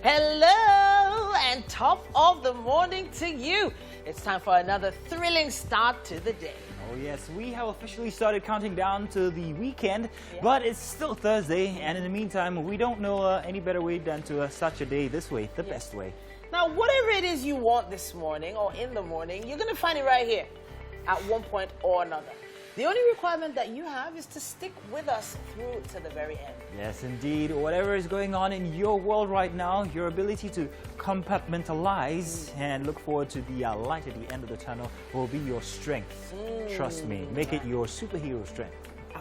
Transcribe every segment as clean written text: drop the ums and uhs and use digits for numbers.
Hello and top of the morning to you. It's time for another thrilling start to the day. Oh yes, we have officially started counting down to the weekend, but it's still Thursday, and in the meantime, we don't know any better way than to start your day this way, the best way. Now, whatever it is you want this morning or in the morning, you're going to find it right here at one point or another. The only requirement that you have is to stick with us through to the very end. Yes, indeed. Whatever is going on in your world right now, your ability to compartmentalize and look forward to the light at the end of the tunnel will be your strength. Trust me, make it your superhero strength.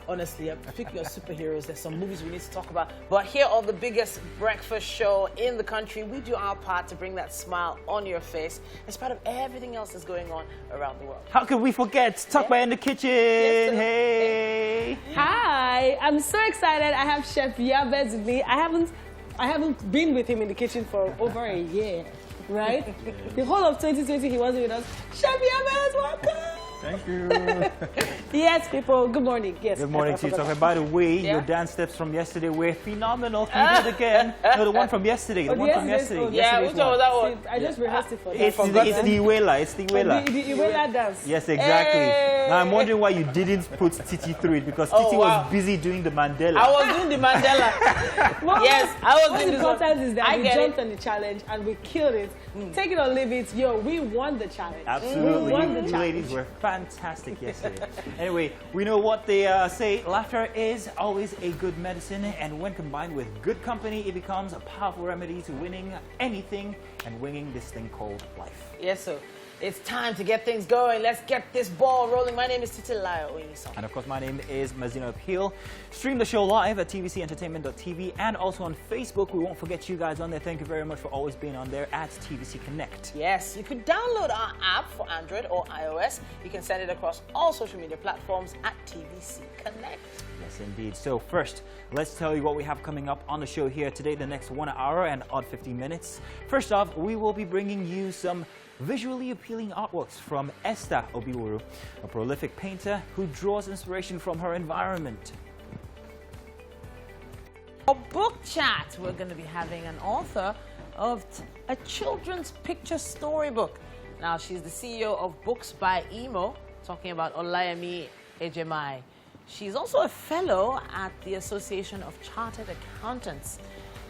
Honestly, speaking of superheroes, there's some movies we need to talk about. But here on the biggest breakfast show in the country, we do our part to bring that smile on your face in spite of everything else that's going on around the world. How could we forget? Tuck by in the kitchen. Yes, hey. Hi, I'm so excited. I have Chef Yabez with me. I haven't been with him in the kitchen for over a year, right? The whole of 2020 he wasn't with us. Chef Yabez, welcome. Thank you. Yes, people. Good morning. Yes. Good morning to you, Tucker. By the way, your dance steps from yesterday were phenomenal. Can you do it again? No, the one from yesterday. The one from yesterday. Yeah, which one was that one? I just rehearsed it for that. It's the Iwela. It's the Iwela. The Iwela dance. Yes, exactly. Hey. Now I'm wondering why you didn't put Titi through it, because Titi was busy doing the Mandela. I was doing the Mandela. Yes, I was doing the important is that we jumped on the challenge and we killed it. Take it or leave it. Yo, we won the challenge. Absolutely. We won the You challenge. ladies were fantastic yesterday. Anyway, we know what they say. Laughter is always a good medicine, and when combined with good company, it becomes a powerful remedy to winning anything and winning this thing called life. Yes, sir. It's time to get things going. Let's get this ball rolling. My name is Titilayo Oyinso. And of course, my name is Mazino Appeal. Stream the show live at tvcentertainment.tv and also on Facebook. We won't forget you guys on there. Thank you very much for always being on there at TVC Connect. Yes, you could download our app for Android or iOS. You can send it across all social media platforms at TVC Connect. Yes, indeed. So first, let's tell you what we have coming up on the show here today, the next 1 hour and odd 15 minutes. First off, we will be bringing you some visually appealing artworks from Esther Obiwuru, a prolific painter who draws inspiration from her environment. For book chat, we're going to be having an author of a children's picture storybook. Now, she's the CEO of Books by Emo, talking about Olayemi Ejemai. She's also a fellow at the Association of Chartered Accountants.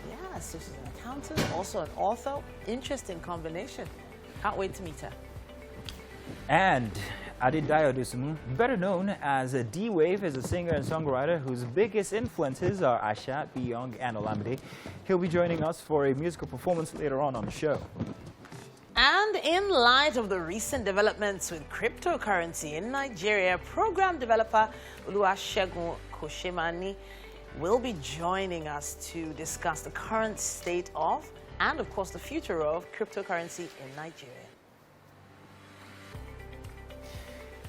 Yeah, so she's an accountant, also an author. Interesting combination. Can't wait to meet her. And Adedayo Dosunmu, better known as D-Wave, is a singer and songwriter whose biggest influences are Asha, Beyond, and Olamide. He'll be joining us for a musical performance later on the show. And in light of the recent developments with cryptocurrency in Nigeria, program developer Oluwasegun Koshemani will be joining us to discuss the current state of and, of course, the future of cryptocurrency in Nigeria.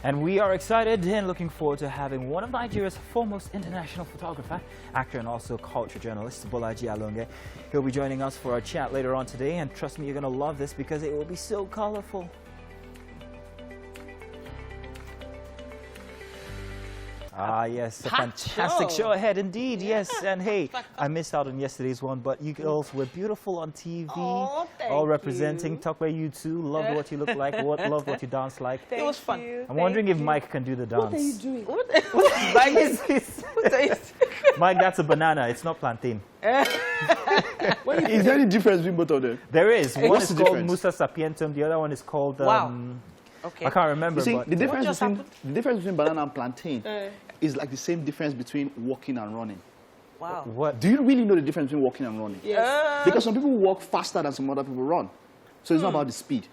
And we are excited and looking forward to having one of Nigeria's foremost international photographer, actor and also culture journalist, Bolaji Alonge. He'll be joining us for our chat later on today, and trust me, you're going to love this because it will be so colorful. Ah, yes, a fantastic show ahead indeed, yes. And hey, I missed out on yesterday's one, but you girls were beautiful on TV, all representing Talkway. You too, loved what you look like, loved what you dance like. It was fun. I'm wondering if Mike can do the dance. What are you doing? What Mike is this? Mike, that's a banana, it's not plantain. Is there any difference between both of them? There is. One What's is the called difference? Musa Sapientum, the other one is called... Okay. I can't remember. You see, but the difference between banana and plantain is like the same difference between walking and running. Wow. What? Do you really know the difference between walking and running? Yes. Because some people walk faster than some other people run. So it's not about the speed.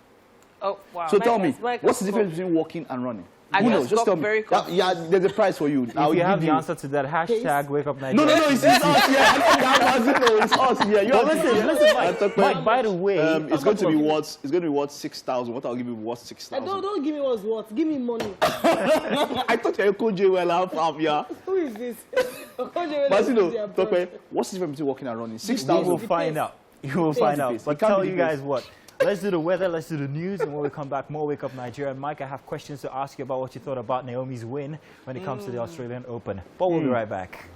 Oh, wow. So tell me, what's the difference between walking and running? Who knows? Just tell me. Very yeah, there's a price for you. If you have the answer to that, hashtag wake up Nigeria. No, it's us here. It's us here. Listen, Mike, by the way, it's going to be worth 6,000. What I'll give you worth 6,000. Don't give me what's what. Give me money. I thought you were Okoje well, yeah. Who is this? Masino, what's the difference between walking and running? 6,000. You will find out. You will find out. But tell you guys what. Let's do the weather, let's do the news, and when we come back, more Wake Up Nigeria. And Mike, I have questions to ask you about what you thought about Naomi's win when it comes to the Australian Open. But we'll be right back.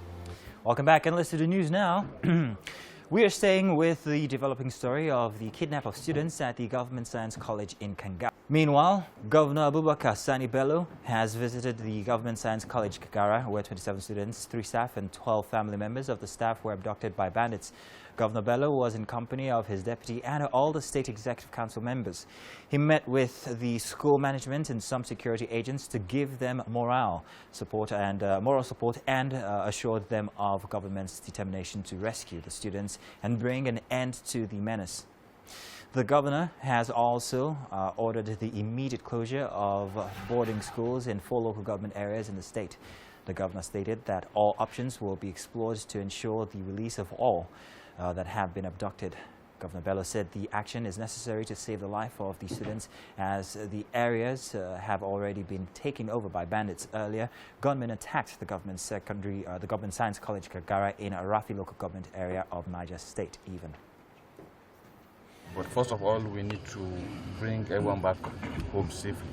Welcome back, and let's do the news now. We are staying with the developing story of the kidnap of students at the Government Science College in Kangara. Meanwhile, Governor Abubakar Sani Bello has visited the Government Science College Kagara, where 27 students, 3 staff and 12 family members of the staff were abducted by bandits. Governor Bello was in company of his deputy and all the State Executive Council members. He met with the school management and some security agents to give them moral support and assured them of government's determination to rescue the students and bring an end to the menace. The governor has also ordered the immediate closure of boarding schools in 4 local government areas in the state. The governor stated that all options will be explored to ensure the release of all that have been abducted. Governor Bello said the action is necessary to save the life of the students as the areas have already been taken over by bandits. Earlier, gunmen attacked the Government Science College Kagara in a Rafi local government area of Niger State even. But first of all, we need to bring everyone back home safely.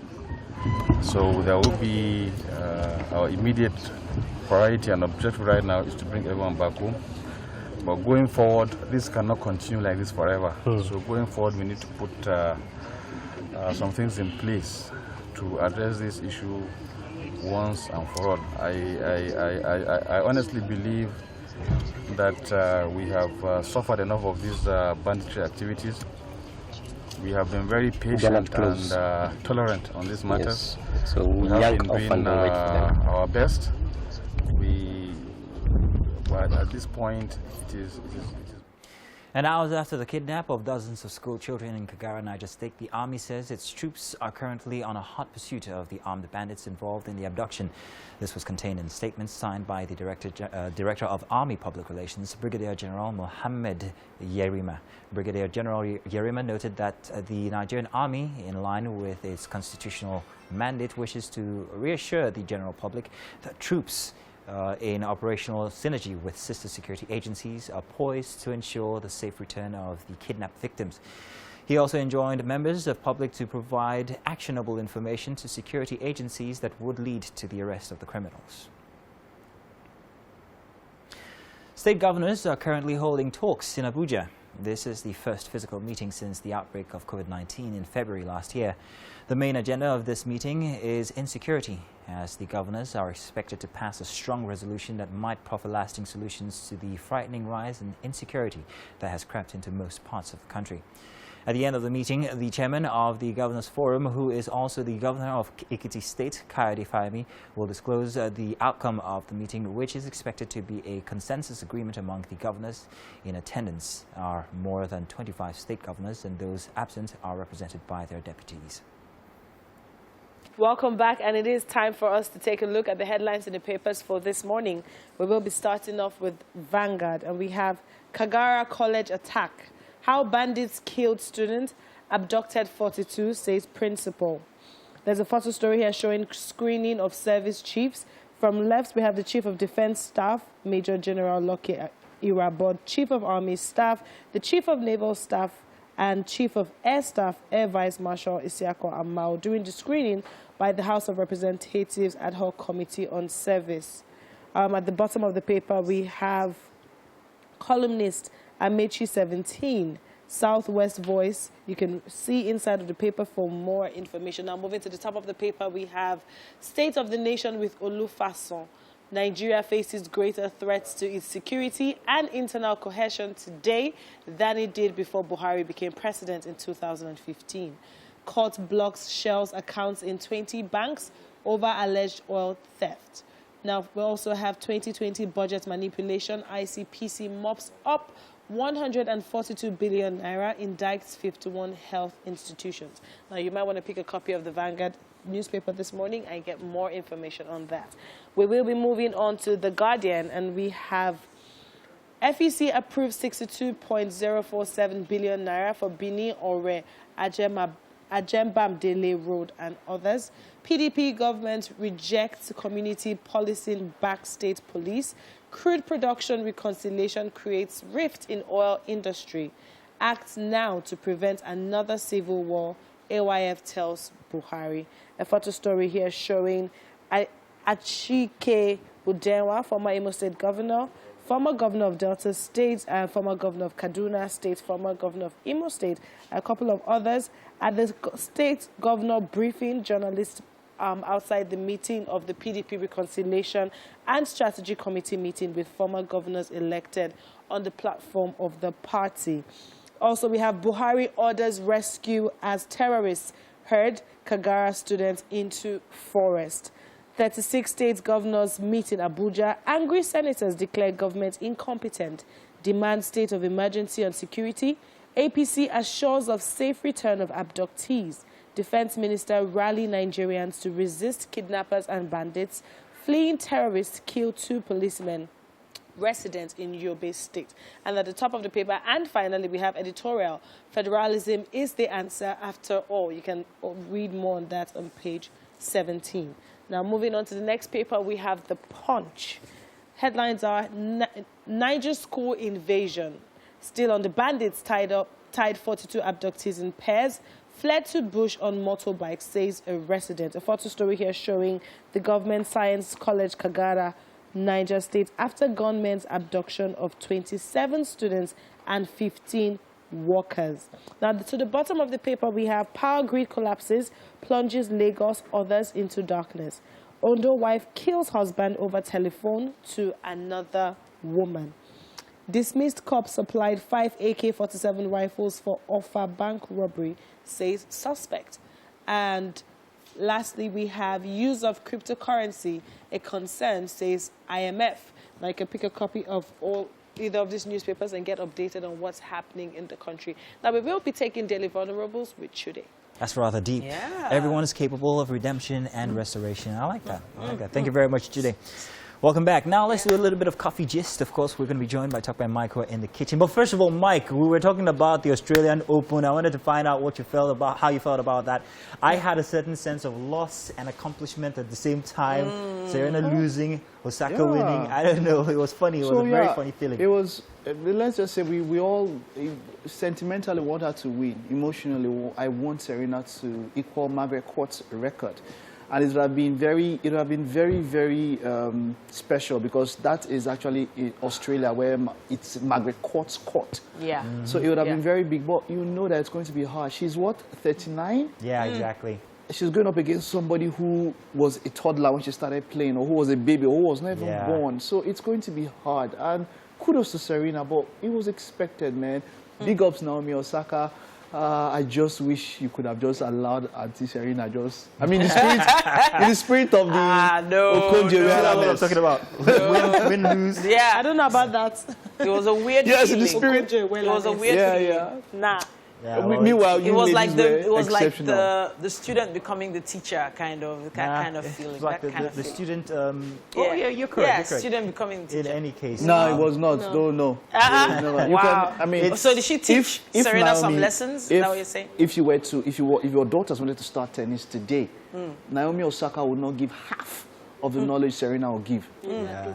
So there will be our immediate priority and objective right now is to bring everyone back home. But going forward, this cannot continue like this forever. So going forward, we need to put some things in place to address this issue once and for all. I honestly believe that we have suffered enough of these banditry activities. We have been very patient and tolerant on these matters. Yes. So we have been doing our best. But at this point, it is. And hours after the kidnap of dozens of school children in Kagara, Niger State, the army says its troops are currently on a hot pursuit of the armed bandits involved in the abduction. This was contained in statements signed by the Director of Army Public Relations, Brigadier General Mohammed Yerima. Brigadier General Yerima noted that the Nigerian Army, in line with its constitutional mandate, wishes to reassure the general public that troops in operational synergy with sister security agencies are poised to ensure the safe return of the kidnapped victims. He also enjoined members of public to provide actionable information to security agencies that would lead to the arrest of the criminals. State governors are currently holding talks in Abuja. This is the first physical meeting since the outbreak of COVID-19 in February last year. The main agenda of this meeting is insecurity, as the governors are expected to pass a strong resolution that might proffer lasting solutions to the frightening rise in insecurity that has crept into most parts of the country. At the end of the meeting, the chairman of the Governors Forum, who is also the governor of Ekiti State, Kayode Fayemi, will disclose the outcome of the meeting, which is expected to be a consensus agreement among the governors. In attendance are more than 25 state governors, and those absent are represented by their deputies. Welcome back, and it is time for us to take a look at the headlines in the papers for this morning. We will be starting off with Vanguard, and we have Kagara College attack. How bandits killed student, abducted 42, says principal. There's a photo story here showing screening of service chiefs. From left, we have the Chief of Defense Staff, Major General Loki Irabod, Chief of Army Staff, the Chief of Naval Staff, and Chief of Air Staff, Air Vice Marshal Isiako Amao, during the screening by the House of Representatives Ad Hoc Committee on Service. At the bottom of the paper, we have columnist Amechi 17, Southwest Voice. You can see inside of the paper for more information. Now, moving to the top of the paper, we have State of the Nation with Olufason. Nigeria faces greater threats to its security and internal cohesion today than it did before Buhari became president in 2015. Court blocks Shell's accounts in 20 banks over alleged oil theft. Now, we also have 2020 budget manipulation. ICPC mops up 142 billion naira, indicts 51 health institutions. Now, you might want to pick a copy of the Vanguard newspaper this morning and get more information on that. We will be moving on to The Guardian, and we have FEC approves 62.047 billion naira for Bini Ore, Ajembamdele Road and others. PDP government rejects community policing back state police. Crude production reconciliation creates rift in oil industry. Acts now to prevent another civil war, AYF tells Buhari. A photo story here showing Achike Udenwa, former Imo State governor, former governor of Delta State, former governor of Kaduna State, former governor of Imo State, a couple of others. At the state governor briefing, journalists outside the meeting of the PDP Reconciliation and Strategy Committee meeting with former governors elected on the platform of the party. Also, we have Buhari orders rescue as terrorists herd Kagara students into forest. 36 state governors meet in Abuja. Angry senators declare government incompetent. Demand state of emergency on security. APC assures of safe return of abductees. Defense minister rally Nigerians to resist kidnappers and bandits. Fleeing terrorists kill 2 policemen. Residents in Yobe State. And at the top of the paper, and finally, we have editorial. Federalism is the answer after all. You can read more on that on page 17. Now, moving on to the next paper, we have The Punch. Headlines are Niger school invasion. Still on the bandits tied 42 abductees in pairs. Fled to bush on motorbike, says a resident. A photo story here showing the Government Science College, Kagara, Niger State, after gunmen's abduction of 27 students and 15 workers. Now, to the bottom of the paper, we have power grid collapses, plunges Lagos, others into darkness. Ondo wife kills husband over telephone to another woman. Dismissed cop supplied 5 AK-47 rifles for offer bank robbery, says suspect. And lastly, we have use of cryptocurrency, a concern, says IMF. Now, you can pick a copy of either of these newspapers and get updated on what's happening in the country. Now, we will be taking Daily Vulnerables with Chude. That's rather deep. Yeah. Everyone is capable of redemption and restoration. I like that. I like that. Thank you very much, Jude. Welcome back. Now let's do a little bit of coffee gist. Of course, we're going to be joined by Talk by Mike in the kitchen. But first of all, Mike, we were talking about the Australian Open. I wanted to find out what you felt about, how you felt about that. I had a certain sense of loss and accomplishment at the same time. Serena losing, Osaka winning. I don't know. It was funny. It was a very funny feeling. It was. Let's just say we all sentimentally want her to win. Emotionally, I want Serena to equal Margaret Court's record. And it would have been very, very special because that is actually in Australia where it's Margaret Court's court. Yeah. So it would have been very big, but you know that it's going to be hard. She's what, 39? Yeah, exactly. She's going up against somebody who was a toddler when she started playing, or who was a baby, or who was not even born. So it's going to be hard. And kudos to Serena, but it was expected, man. Big ups Naomi Osaka. I just wish you could have just allowed Auntie Serena just... I mean, in the spirit of the... Okonjo, that's what I'm talking about. Win, lose. Yeah. I don't know about that. It was a weird Yes, feeling. in the spirit. It was a weird feeling. Yeah. Nah. Yeah, well, meanwhile, It was like exceptional. the student becoming the teacher kind of feeling. It's like that kind of the feeling. student. Yeah. Oh yeah, you're correct. Yeah, you're correct. student becoming the teacher. In any case. No, it was not. No. Wow. I mean, So did she teach Serena some lessons? Is that what you're saying? If your daughters wanted to start tennis today, Naomi Osaka would not give half of the knowledge Serena will give.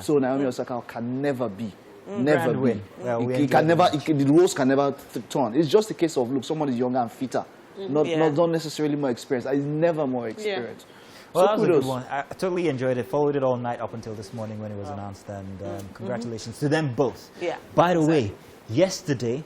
So Naomi Osaka can never be. Never win. The roles can never turn. It's just a case of, look, someone is younger and fitter. Not necessarily more experienced. It's never more experienced. Well, So that was a kudos. good one. I totally enjoyed it. Followed it all night up until this morning when it was announced. And congratulations to them both. Yeah. By the way, yesterday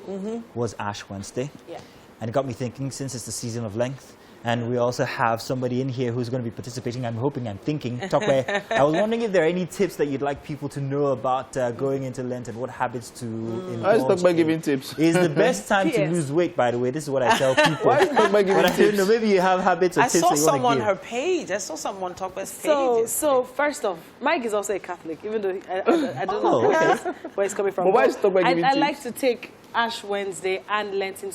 was Ash Wednesday. Yeah. And it got me thinking, since it's the season of length, and we also have somebody in here who's going to be participating, I'm hoping, I'm thinking. I was wondering if there are any tips that you'd like people to know about going into Lent and what habits to indulge I stop by in. giving tips. It's the best time to lose weight, by the way. This is what I tell people. Why stop by giving But I don't know, tips? maybe you have habits or I tips saw that you want someone to give. her page. I saw someone talk about his page. So first off, Mike is also a Catholic, even though I don't Oh, know okay. where he's coming from. But why stop by giving I tips? like to take Ash Wednesday and Lenten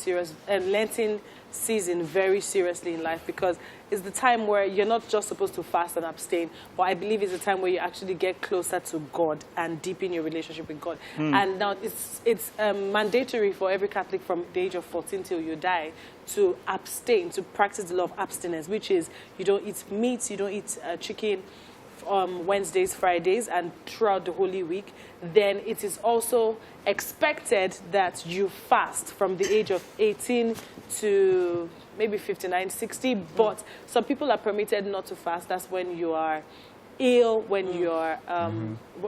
season very seriously in life, because it's the time where you're not just supposed to fast and abstain, but I believe it's the time where you actually get closer to God and deepen your relationship with God. And now it's mandatory for every Catholic from the age of 14 till you die to abstain, to practice the law of abstinence, which is you don't eat meat, you don't eat chicken Wednesdays, Fridays, and throughout the Holy Week. Then it is also expected that you fast from the age of 18 to maybe 59, 60, but some people are permitted not to fast. That's when you are ill, when you're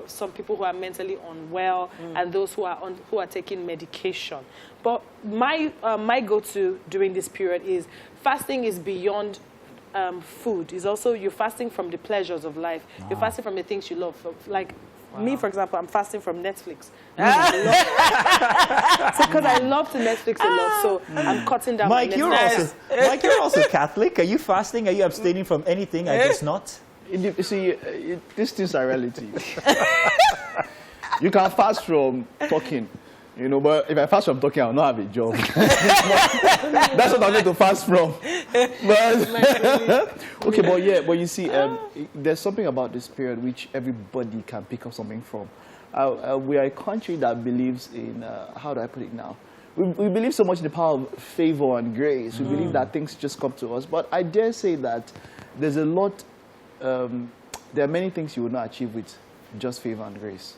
some people who are mentally unwell, and those who are taking medication. But my go-to during this period is fasting is beyond food. It's also you're fasting from the pleasures of life. You're fasting from the things you love. Like me, for example, I'm fasting from Netflix. Because I love to Netflix a lot, so I'm cutting down. Mike, you're also Catholic. Are you fasting? Are you abstaining from anything? I guess not. You see, these things are relative. You can fast from talking, you know, but if I fast from talking, I'll not have a job. That's what I'm going to fast from. But, okay, but you see, there's something about this period which everybody can pick up something from. We are a country that believes in, how do I put it now? We believe so much in the power of favor and grace. We believe that things just come to us. But I dare say that there's a lot, there are many things you will not achieve with just favor and grace.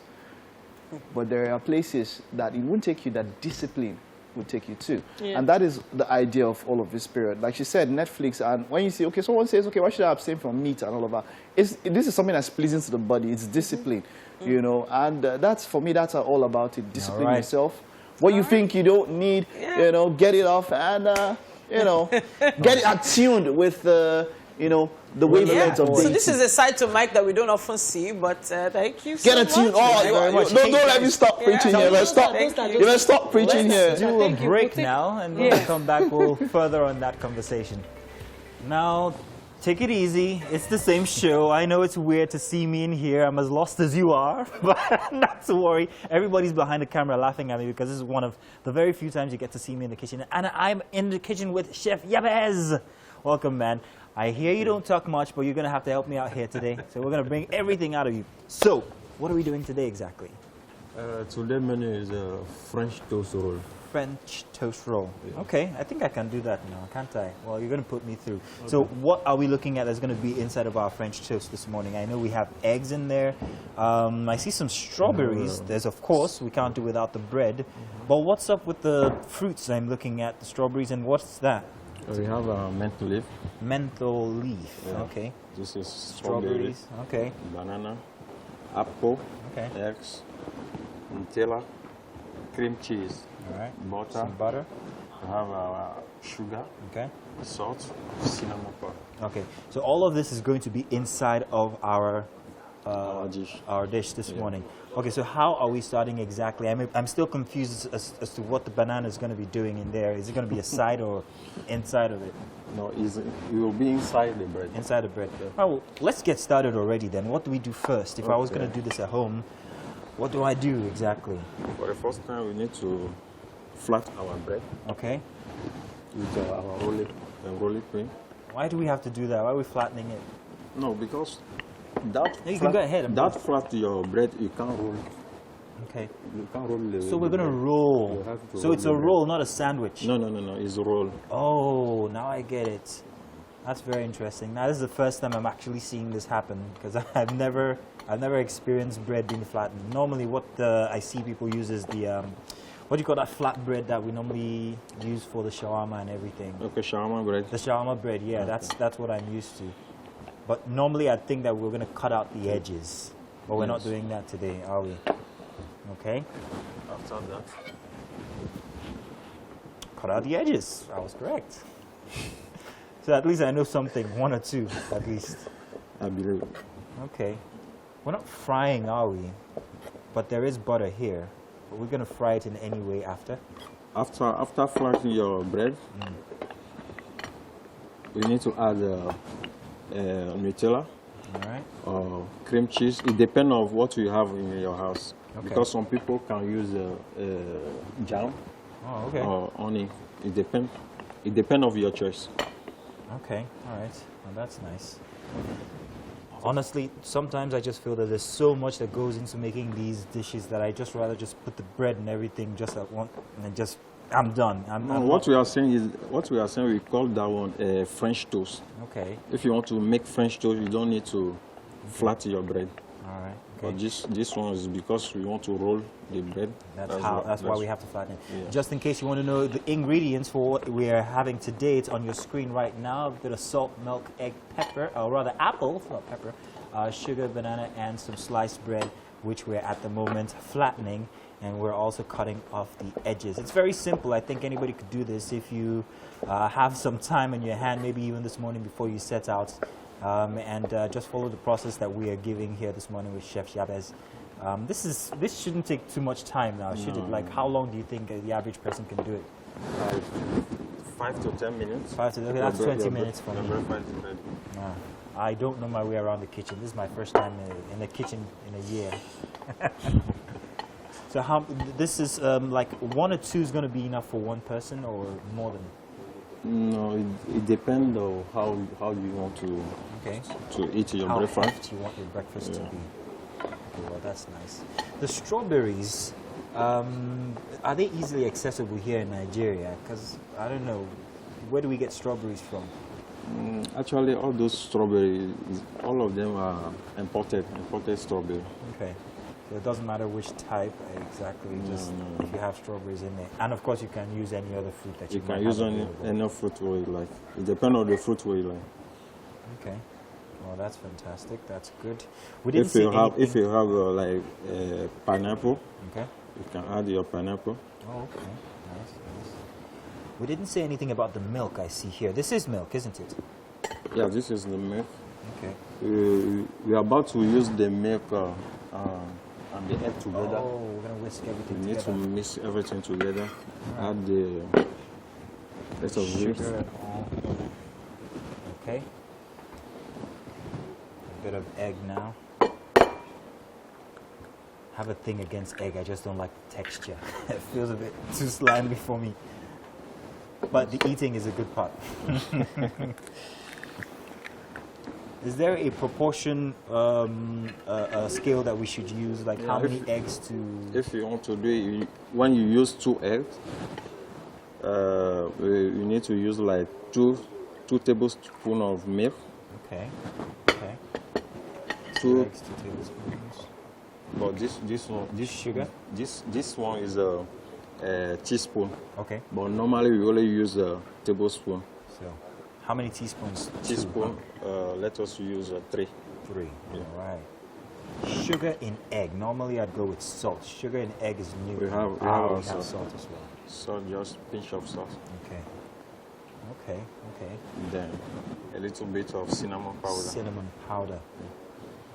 But there are places that it won't take you, that discipline will take you to. Yeah. And that is the idea of all of this period. Like she said, Netflix, and when you see, okay, someone says, okay, why should I abstain from meat and all of that? This is something that's pleasing to the body. It's discipline, you know, and that's, for me, that's all about it. Discipline yourself. What you think you don't need, you know, get it off and, you know, get it attuned with, you know, the wavelengths of So this is a side to Mike that we don't often see, but thank you so much. Get attuned. Don't let me stop preaching here. Let's stop preaching here. Let's do a break now, and when we come back, we'll further on that conversation. Now, take it easy. It's the same show. I know it's weird to see me in here. I'm as lost as you are, but not to worry. Everybody's behind the camera laughing at me because this is one of the very few times you get to see me in the kitchen. And I'm in the kitchen with Chef Yabez. Welcome, man. I hear you don't talk much, but you're going to have to help me out here today. So we're going to bring everything out of you. So, what are we doing today exactly? Today's menu is a French toast roll. French toast roll. Yeah. Okay, I think I can do that now, can't I? Well, you're going to put me through. Okay. So what are we looking at that's going to be inside of our French toast this morning? I know we have eggs in there. I see some strawberries. There's, of course, we can't do without the bread. But what's up with the fruits I'm looking at, the strawberries, and what's that? We have a menthol leaf. Menthol leaf, okay. This is strawberries, okay. Banana, apple, eggs, Nutella, cream cheese, butter. Some butter. We have sugar, salt, cinnamon powder. Okay, so all of this is going to be inside of our dish this morning. Okay, so how are we starting exactly? I'm still confused as to what the banana is going to be doing in there. Is it going to be a side or inside of it? No, it will be inside the bread. Inside the bread. Yeah. Oh, well, let's get started already then. What do we do first? If I was going to do this at home, what do I do exactly? For the first time, we need to flat our bread. Okay. With our rolling pin. Why do we have to do that? Why are we flattening it? No, because you can go ahead. That flat your bread, you can't roll. Okay. You can't roll So we're going to roll. So it's a roll, not a sandwich. No. It's a roll. Oh, now I get it. That's very interesting. Now this is the first time I'm actually seeing this happen because I've never experienced bread being flattened. Normally, what I see people use is the what do you call that flat bread that we normally use for the shawarma and everything? Okay, shawarma bread. The shawarma bread, yeah, that's what I'm used to. But normally I think that we're going to cut out the edges. But we're not doing that today, are we? Okay. After that, cut out the edges. I was correct. So at least I know something, one or two at least. I believe. Okay. We're not frying, are we? But there is butter here. But we're going to fry it in any way after? After frying your bread, we need to add Nutella or cream cheese. It depends on what you have in your house. Okay. Because some people can use jam or honey. It depends. It depends on your choice. Okay, all right. Well, that's nice. Honestly, sometimes I just feel that there's so much that goes into making these dishes that I just rather just put the bread and everything just at one and just I'm done. What we are saying, we call that one French toast. Okay. If you want to make French toast, you don't need to flatten your bread. All right. But this one is because we want to roll the bread. That's why we have to flatten it. Yeah. Just in case you want to know the ingredients for what we are having today, it's on your screen right now. A bit of salt, milk, egg, pepper, or rather apple, not pepper, sugar, banana, and some sliced bread, which we're at the moment flattening, and we're also cutting off the edges. It's very simple. I think anybody could do this if you have some time in your hand, maybe even this morning before you set out, and just follow the process that we are giving here this morning with Chef Jabez. This shouldn't take too much time now, should it? Like, how long do you think the average person can do it? 5 to 10 minutes. Okay, that's 20 minutes for me. I don't know my way around the kitchen. This is my first time in the kitchen in a year. So this is like 1 or 2 is going to be enough for one person, or more than? No, it depends on how you want to eat your breakfast. How do you want your breakfast to be? Okay, well, that's nice. The strawberries, are they easily accessible here in Nigeria? Because, I don't know, where do we get strawberries from? Actually, all those strawberries, all of them are imported strawberry. Okay. So it doesn't matter which type exactly, just if you have strawberries in there. And of course, you can use any other fruit that you can use any fruit where you like. It depends on the fruit where you like. Okay. Well, that's fantastic. That's good. If you have like pineapple, okay, you can add your pineapple. Oh, okay. Nice. We didn't say anything about the milk I see here. This is milk, isn't it? Yeah, this is the milk. Okay. We are about to use the milk and the egg together. Oh, we're going to whisk everything together. We need to mix everything together. Add the rest of sugar and all. Okay. A bit of egg now. I have a thing against egg. I just don't like the texture. It feels a bit too slimy for me. But the eating is a good part. Is there a proportion scale that we should use? Like how many eggs to... If you want to do it, when you use 2 eggs, you need to use like 2 tablespoons of milk. Okay. 2 eggs, 2 tablespoons. But this sugar, this one is a teaspoon. Okay. But normally we only use a tablespoon. So, how many teaspoons? Teaspoon. Let us use 3. 3. Yeah. All right. Sugar in egg. Normally I'd go with salt. Sugar in egg is new. We have salt as well. Salt, just pinch of salt. Okay. Then a little bit of cinnamon powder.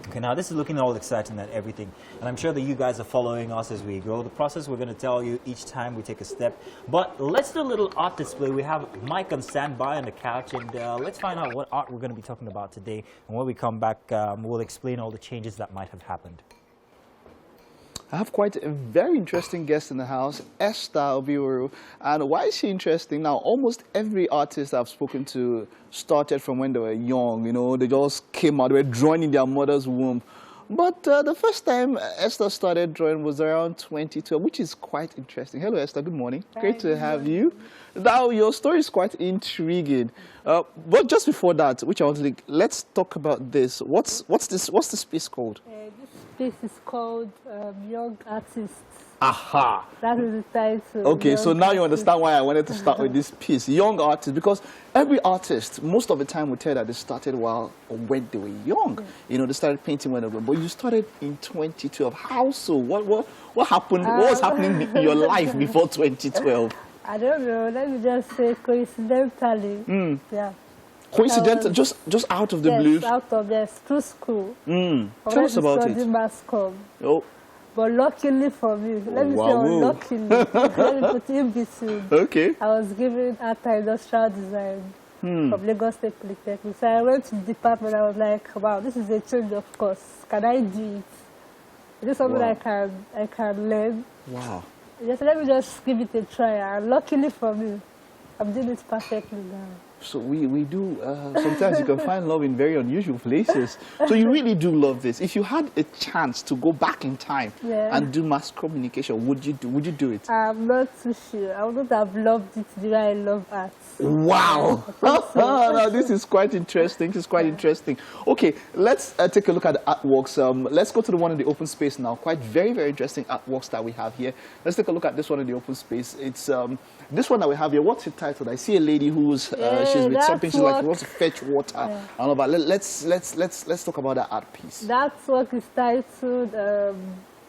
Okay, now this is looking all exciting and everything, and I'm sure that you guys are following us as we go. The process we're going to tell you each time we take a step, but let's do a little art display. We have Mike on standby on the couch, and let's find out what art we're going to be talking about today, and when we come back, we'll explain all the changes that might have happened. I have quite a very interesting guest in the house, Esther Obiuru. And why is she interesting? Now, almost every artist I've spoken to started from when they were young. You know, they just came out, they were drawing in their mother's womb. But the first time Esther started drawing was around 2012, which is quite interesting. Hello, Esther. Good morning. Hi, Great to have you. Now, your story is quite intriguing. But just before that, which I want to let's talk about this. What's this piece called? This is called Young Artists. Aha! That is the title. Okay, so now you understand why I wanted to start with this piece, Young Artists, because every artist, most of the time, will tell that they started when they were young. You know, they started painting when they were, but you started in 2012. How so? What happened? What was happening in your life before 2012? I don't know. Let me just say coincidentally. Yeah. Coincidental, just out of the blue? Yes, out of through school. Tell us about it. Mass comm. Oh. But luckily for me, let me say unluckily, let me put in between. Okay. I was given art and industrial design from Lagos State Polytechnic. So I went to the department. I was like, wow, this is a change of course. Can I do it? Is this something I can learn? Wow. Just let me just give it a try. And luckily for me, I'm doing it perfectly now. So we do, sometimes you can find love in very unusual places. So you really do love this. If you had a chance to go back in time and do mass communication, would you do it? I'm not too sure. I wouldn't have loved it the way I love art. Wow! Now, this is quite interesting. This is quite interesting. Okay, let's take a look at the artworks. Let's go to the one in the open space now. Quite very, very interesting artworks that we have here. Let's take a look at this one in the open space. It's this one that we have here. What's it titled? I see a lady who's she's with that something. She's like, work. she wants to fetch water. Yeah. And all that. Let's talk about that art piece. That work is titled,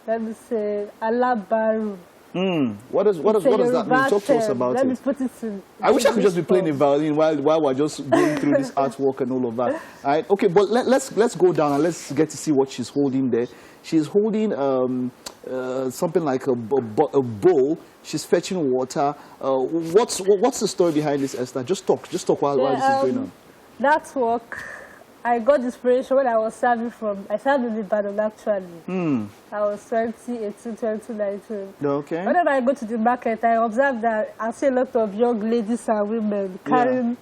let me say, Alabaru. What does that mean? Talk to us about Let it. me put it in. I wish I could just be playing a English violin while we're just going through this artwork and all of that. All right, okay, but let's go down and let's get to see what she's holding there. She's holding something like a bowl. She's fetching water. What's the story behind this, Esther? Just talk while this is going on. That work, I got inspiration when I was serving I served in Ibadan actually. I was 2018, 2019. Okay. Whenever I go to the market, I observe that I see a lot of young ladies and women carrying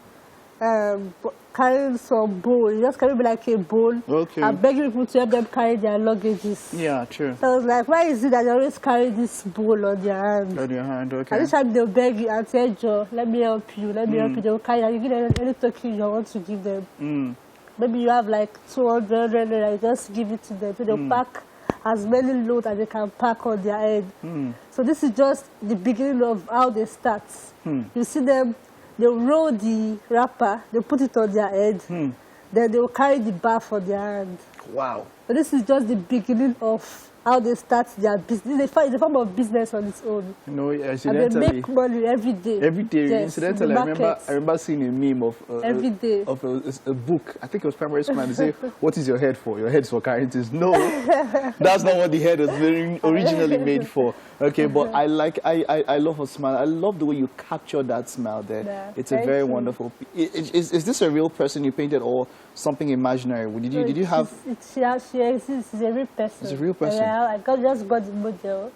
some bowl. You just carry like a bowl. Okay. I'm begging people to help them carry their luggages. Yeah, true. So I was like, why is it that they always carry this bowl on their hand? On your hand, okay. And each time they'll beg you and say, Joe, let me help you, let me help you. They'll carry and you give them any token you want to give them. Maybe you have like 200, and just give it to them. So they'll pack as many loads as they can pack on their head. So this is just the beginning of how they start. You see them, they'll roll the wrapper, they'll put it on their head, then they'll carry the bar for their hand. Wow. So this is just the beginning of how they start their business. It's a form of business on its own. You know, and they make money every day. Every day. Yes, Incidentally, I remember seeing a meme of every day. Of a book. I think it was primary school, and they say, "What is your head for? Your head's for carrying things." No, that's not what the head was originally made for. Okay, but I love her smile. I love the way you capture that smile there. Yeah, it's a very wonderful. Is this a real person you painted or something imaginary? Did you have? She exists. She's a real person. It's a real person. Yeah, I just got the model.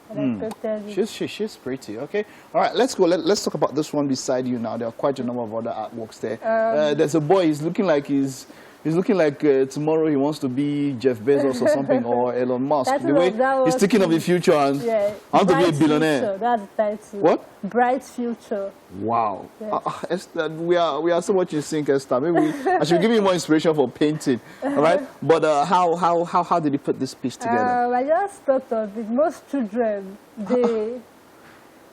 And I painted it. She's pretty. Okay. All right. Let's go. Let's talk about this one beside you now. There are quite a number of other artworks there. There's a boy. He's looking like tomorrow he wants to be Jeff Bezos or something, or Elon Musk. The way he's thinking of the future and I want to be a billionaire. Future, that's the title. What? Bright future. Wow. Yeah. Esther, we are so much in sync, Esther. Maybe I should give you more inspiration for painting. All right. But how did you put this piece together? I just thought of it. Most children, they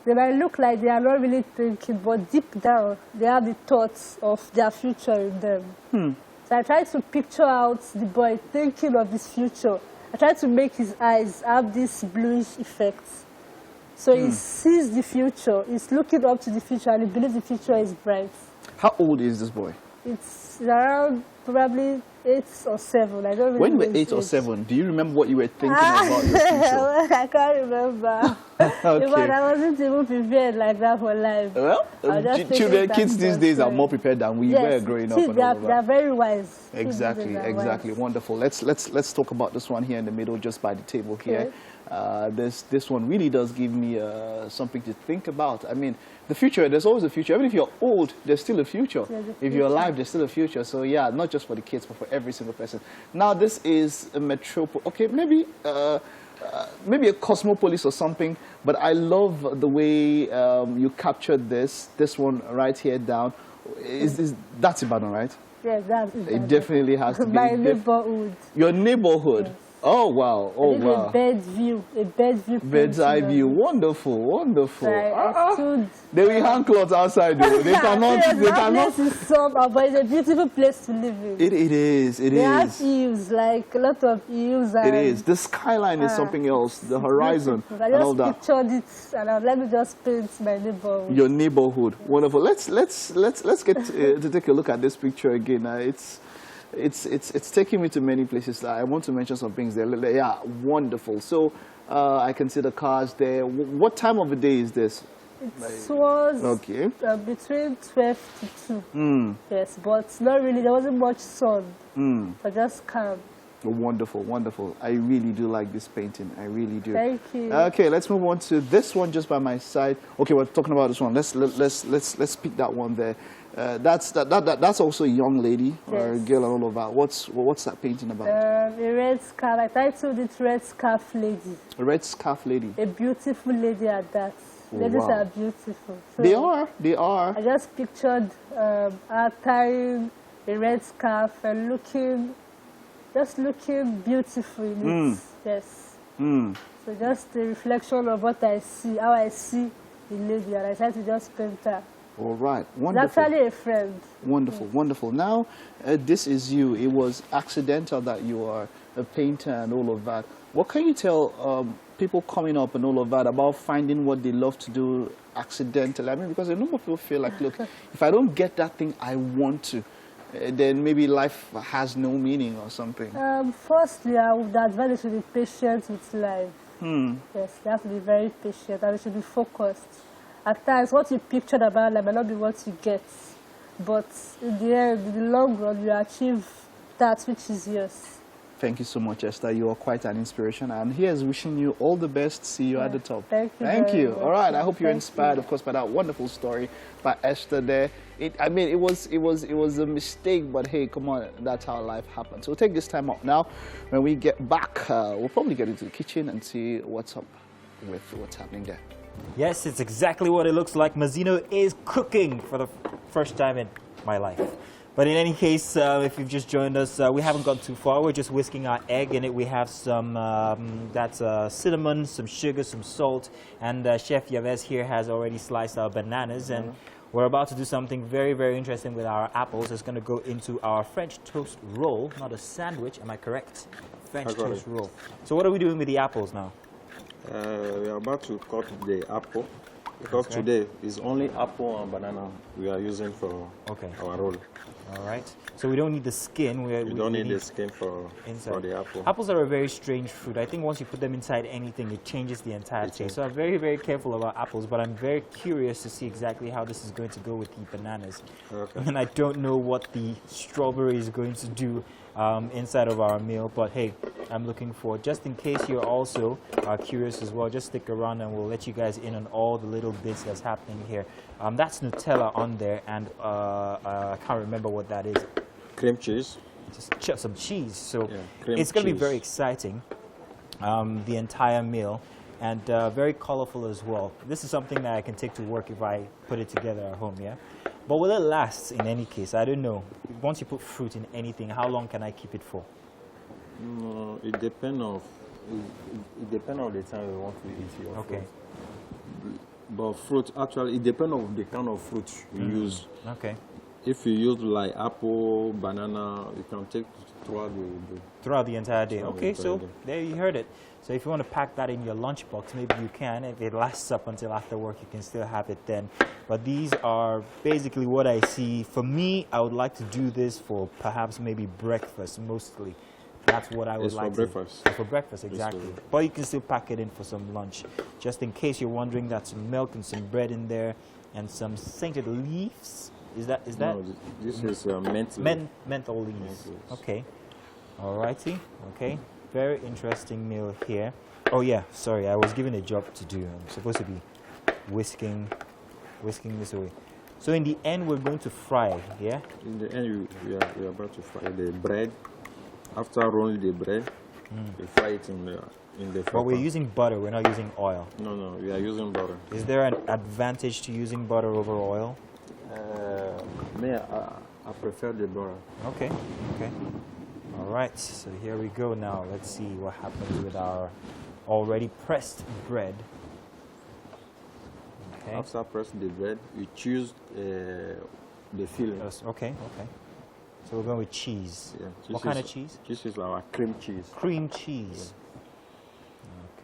might look like they are not really thinking, but deep down they have the thoughts of their future in them. So I tried to picture out the boy thinking of his future. I tried to make his eyes have this bluish effect. So he sees the future, he's looking up to the future, and he believes the future is bright. How old is this boy? It's around probably 8 or 7. I don't really When you were know 8 or age. 7, do you remember what you were thinking about your future? I can't remember. Okay. But I wasn't even prepared like that for life. Well, kids these days are more prepared than we were growing up. Kids, And they all are, of they that. are very wise. Exactly, Kids, they are exactly. wise. Wonderful. Let's talk about this one here in the middle, just by the table here. This one really does give me something to think about. I mean, the future, there's always a future. Even if you're old, there's still a future. If you're alive, there's still a future. So yeah, not just for the kids, but for every single person. Now, this is a metropolis. Okay, maybe a cosmopolis or something, but I love the way you captured this one right here down. That's Ibadan, right? Yes, that's It definitely has to be. my neighborhood. Your neighborhood. Yes. Oh wow! Oh wow! A bird's view Bird's eye view. Wonderful, wonderful. I stood. They will hang clothes outside though. They cannot. Yes, They that cannot. place is summer, but it's a beautiful place to live in. It is. It They have is. views, like a lot of views. It is. The skyline is something else. The horizon I and all just that. pictured it, and let me just paint my neighborhood. Your neighborhood. Wonderful. Let's get to take a look at this picture again. It's taking me to many places. I want to mention some things there. Yeah, wonderful. So I can see the cars there. What time of the day is this? It was Okay. between 12 to 2. Yes, but not really. There wasn't much sun. But just calm. Wonderful, wonderful. I really do like this painting. I really do. Thank you. Okay, let's move on to this one just by my side. Okay, we're talking about this one. Let's pick that one there. That's also a young lady or a Yes. girl and all of that. What's that painting about? A red scarf. I titled it Red Scarf Lady. A red scarf lady. A beautiful lady at that. Oh, Ladies wow. are beautiful. So They are. They are. I just pictured her tying a red scarf and looking beautiful in it. Yes. So just the reflection of what I see, how I see the lady, and I try to just paint her. All right, He's wonderful. actually a friend. Wonderful, wonderful. Now, this is you. It was accidental that you are a painter and all of that. What can you tell people coming up and all of that about finding what they love to do accidentally? I mean, because a number of people feel like, look, if I don't get that thing I want to, then maybe life has no meaning or something. Firstly, I would advise you should be patient with life. Yes, you have to be very patient and you should be focused. At times, what you pictured about life may not be what you get, but in the end, in the long run, you achieve that which is yours. Thank you so much, Esther. You are quite an inspiration. And here's wishing you all the best. See you at the top. Thank you. Thank very you. much. All right. I hope you're Thank inspired, you. of course, by that wonderful story by Esther there. I mean, it was a mistake, but hey, come on, that's how life happens. So we'll take this time out now. When we get back, we'll probably get into the kitchen and see what's up with what's happening there. Yes, it's exactly what it looks like. Mazino is cooking for the first time in my life. But in any case, if you've just joined us, we haven't gone too far. We're just whisking our egg in it. We have some, cinnamon, some sugar, some salt. And Chef Yavez here has already sliced our bananas. And we're about to do something very, very interesting with our apples. It's going to go into our French toast roll, not a sandwich. Am I correct? French toast roll. So what are we doing with the apples now? We are about to cut the apple because today is only apple and banana we are using for our roll. All right. So we don't need the skin. We don't need the skin for the apple. Apples are a very strange fruit. I think once you put them inside anything, it changes the entire taste. So I'm very, very careful about apples, but I'm very curious to see exactly how this is going to go with the bananas. Okay. And I don't know what the strawberry is going to do inside of our meal, but hey, I'm looking forward. Just in case you're also curious as well, just stick around and we'll let you guys in on all the little bits that's happening here. That's Nutella on there, and I can't remember what that is. Cream cheese. Just some cheese. So cream it's going to be cheese. very exciting, the entire meal, and very colorful as well. This is something that I can take to work if I put it together at home, yeah? But will it last in any case? I don't know. Once you put fruit in anything, how long can I keep it for? No, it depends on the time you want to eat your fruit. But fruit, actually, it depends on the kind of fruit you use. Okay. If you use like apple, banana, you can take throughout the day. Throughout the entire day. Throughout the Okay, entire so day. there you heard it. So if you want to pack that in your lunchbox, maybe you can. If it lasts up until after work, you can still have it then. But these are basically what I see. For me, I would like to do this for perhaps maybe breakfast mostly. That's what I would like to do. For breakfast, exactly. But you can still pack it in for some lunch. Just in case you're wondering, that's some milk and some bread in there and some scented leaves. Is that? No, this is menthol. Menthol leaves. Okay. Alrighty. Okay. Very interesting meal here. Oh yeah, sorry, I was given a job to do. I'm supposed to be whisking this away. So in the end, we're going to fry, yeah? In the end, we are about to fry the bread. After rolling the bread, we fry it in the But we're using butter, we're not using oil. No, we are using butter. Is there an advantage to using butter over oil? I prefer the butter. Okay. All right, so here we go now. Let's see what happens with our already pressed bread. Okay. After pressing the bread, you choose the filling. Okay. So we're going with cheese. Yeah, what kind of cheese? This is our cream cheese. Cream cheese.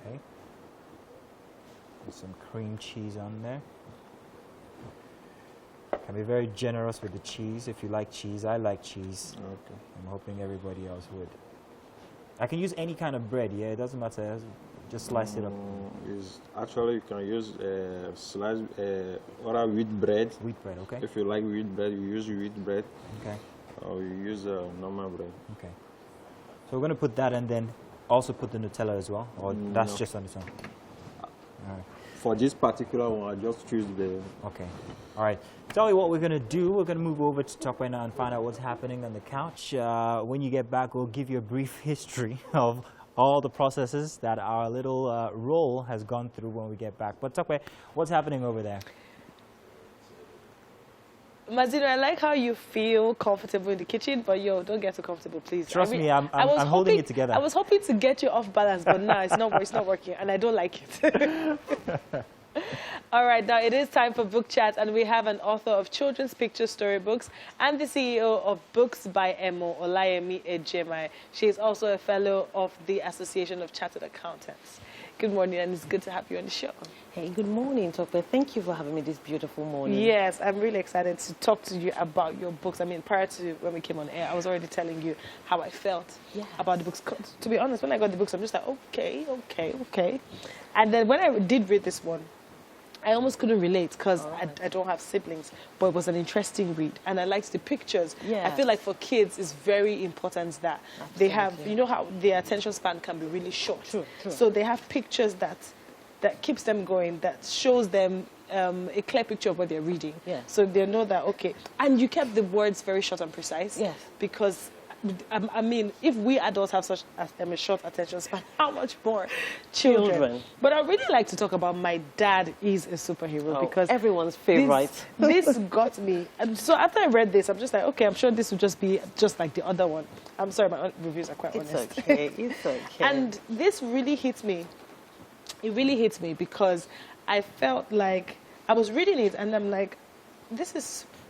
Yeah. Okay. Put some cream cheese on there. Can be very generous with the cheese if you like cheese. I like cheese. Okay. I'm hoping everybody else would. I can use any kind of bread, yeah? It doesn't matter. Just slice it up. Actually, you can use sliced or wheat bread. Wheat bread, okay. If you like wheat bread, you use wheat bread. Okay. Or you use normal bread. Okay. So we're going to put that and then also put the Nutella as well? Or that's No. just on its own? All right. For this particular one, I just choose the... Okay. All right. Tell you what we're going to do. We're going to move over to Top right now and find out what's happening on the couch. When you get back, we'll give you a brief history of all the processes that our little roll has gone through when we get back. But Top, what's happening over there? Mazino, I like how you feel comfortable in the kitchen, but don't get too comfortable, please. Trust me, I'm holding it together. I was hoping to get you off balance, but now it's not working, and I don't like it. All right, now it is time for book chat, and we have an author of children's picture storybooks and the CEO of Books by Emo, Olayemi Ejemai. She is also a fellow of the Association of Chartered Accountants. Good morning, and it's good to have you on the show. Hey, good morning, Tope. Thank you for having me this beautiful morning. Yes, I'm really excited to talk to you about your books. I mean, prior to when we came on air, I was already telling you how I felt about the books. To be honest, when I got the books, I'm just like, okay. And then when I did read this one, I almost couldn't relate because I don't have siblings, but it was an interesting read. And I liked the pictures. Yes. I feel like for kids, it's very important that they have, you know how their attention span can be really short. True. So they have pictures that keeps them going, that shows them a clear picture of what they're reading. Yes. So they know that, okay. And you kept the words very short and precise. Yes. Because, I mean, if we adults have such a short attention span, how much more children? But I really like to talk about My Dad is a Superhero, because everyone's favorite. This got me. And so after I read this, I'm just like, okay, I'm sure this will just be just like the other one. I'm sorry, my reviews are quite honest. It's okay. It's okay. And this really hits me. It really hits me because I felt like I was reading it and I'm like, this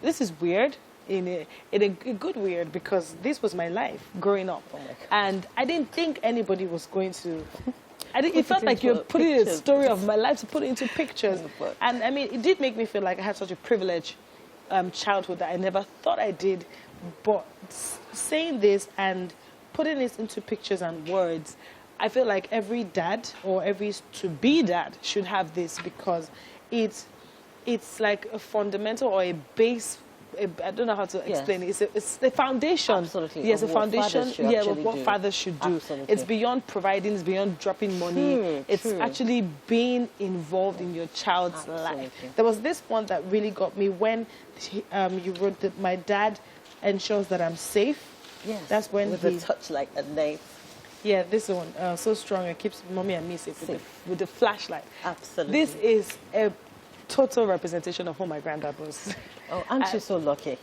is weird in a good weird, because this was my life growing up. Oh my God. And I didn't think anybody was going to. It felt like you're putting a story of my life to put it into pictures. And I mean, it did make me feel like I had such a privileged childhood that I never thought I did. But saying this and putting this into pictures and words, I feel like every dad or every to-be dad should have this, because it's like a fundamental or a base. I don't know how to explain it. It's the foundation. Absolutely. Yes, a foundation. Yeah, of what fathers should do. Absolutely. It's beyond providing. It's beyond dropping money. It's actually being involved in your child's life. There was this one that really got me when you wrote that my dad ensures that I'm safe. Yes. That's when with a touch like a knife. Yeah, this one, so strong, it keeps mommy and me safe with the flashlight. Absolutely. This is a total representation of who my granddad was. Oh, aren't you so lucky?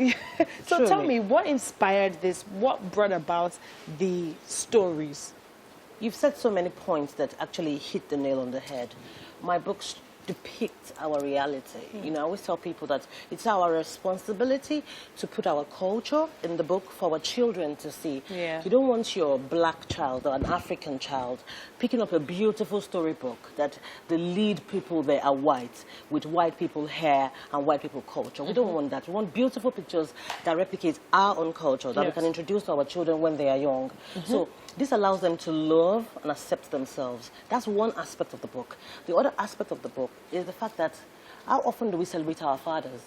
So Truly. tell me, what inspired this? What brought about the stories? You've said so many points that actually hit the nail on the head. My books depict our reality. You know, I always tell people that it's our responsibility to put our culture in the book for our children to see. Yeah. You don't want your black child or an African child picking up a beautiful storybook that the lead people there are white, with white people hair and white people culture. We don't want that. We want beautiful pictures that replicate our own culture, that we can introduce to our children when they are young. So this allows them to love and accept themselves. That's one aspect of the book. The other aspect of the book is the fact that how often do we celebrate our fathers?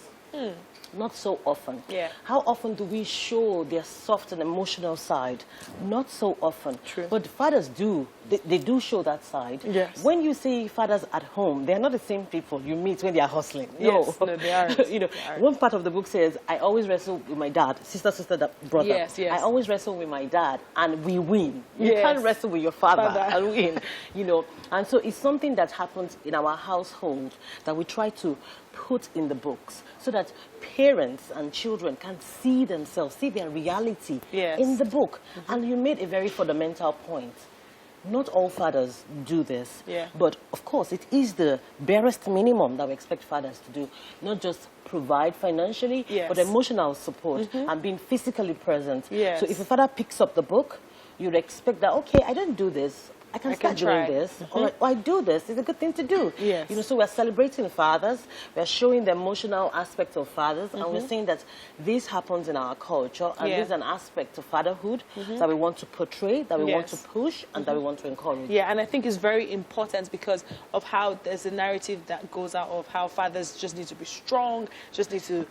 Not so often. Yeah. How often do we show their soft and emotional side? Not so often. True. But fathers do. They do show that side. Yes. When you see fathers at home, they're not the same people you meet when they are hustling. Yes, no, they aren't. You know, one part of the book says, I always wrestle with my dad, sister, brother. Yes. I always wrestle with my dad, and we win. You can't wrestle with your father and win. You know, and so it's something that happens in our household that we try to put in the books so that parents and children can see themselves, see their reality in the book. And you made a very fundamental point. Not all fathers do this, but of course it is the barest minimum that we expect fathers to do. Not just provide financially, but emotional support and being physically present. So if a father picks up the book, you'd expect that, okay, I don't do this. I can start doing this, or I do this. It's a good thing to do. Yes. You know, so we're celebrating fathers. We're showing the emotional aspect of fathers, and we're saying that this happens in our culture, and this is an aspect of fatherhood that we want to portray, that we want to push, and that we want to encourage. Yeah, and I think it's very important because of how there's a narrative that goes out of how fathers just need to be strong, just need to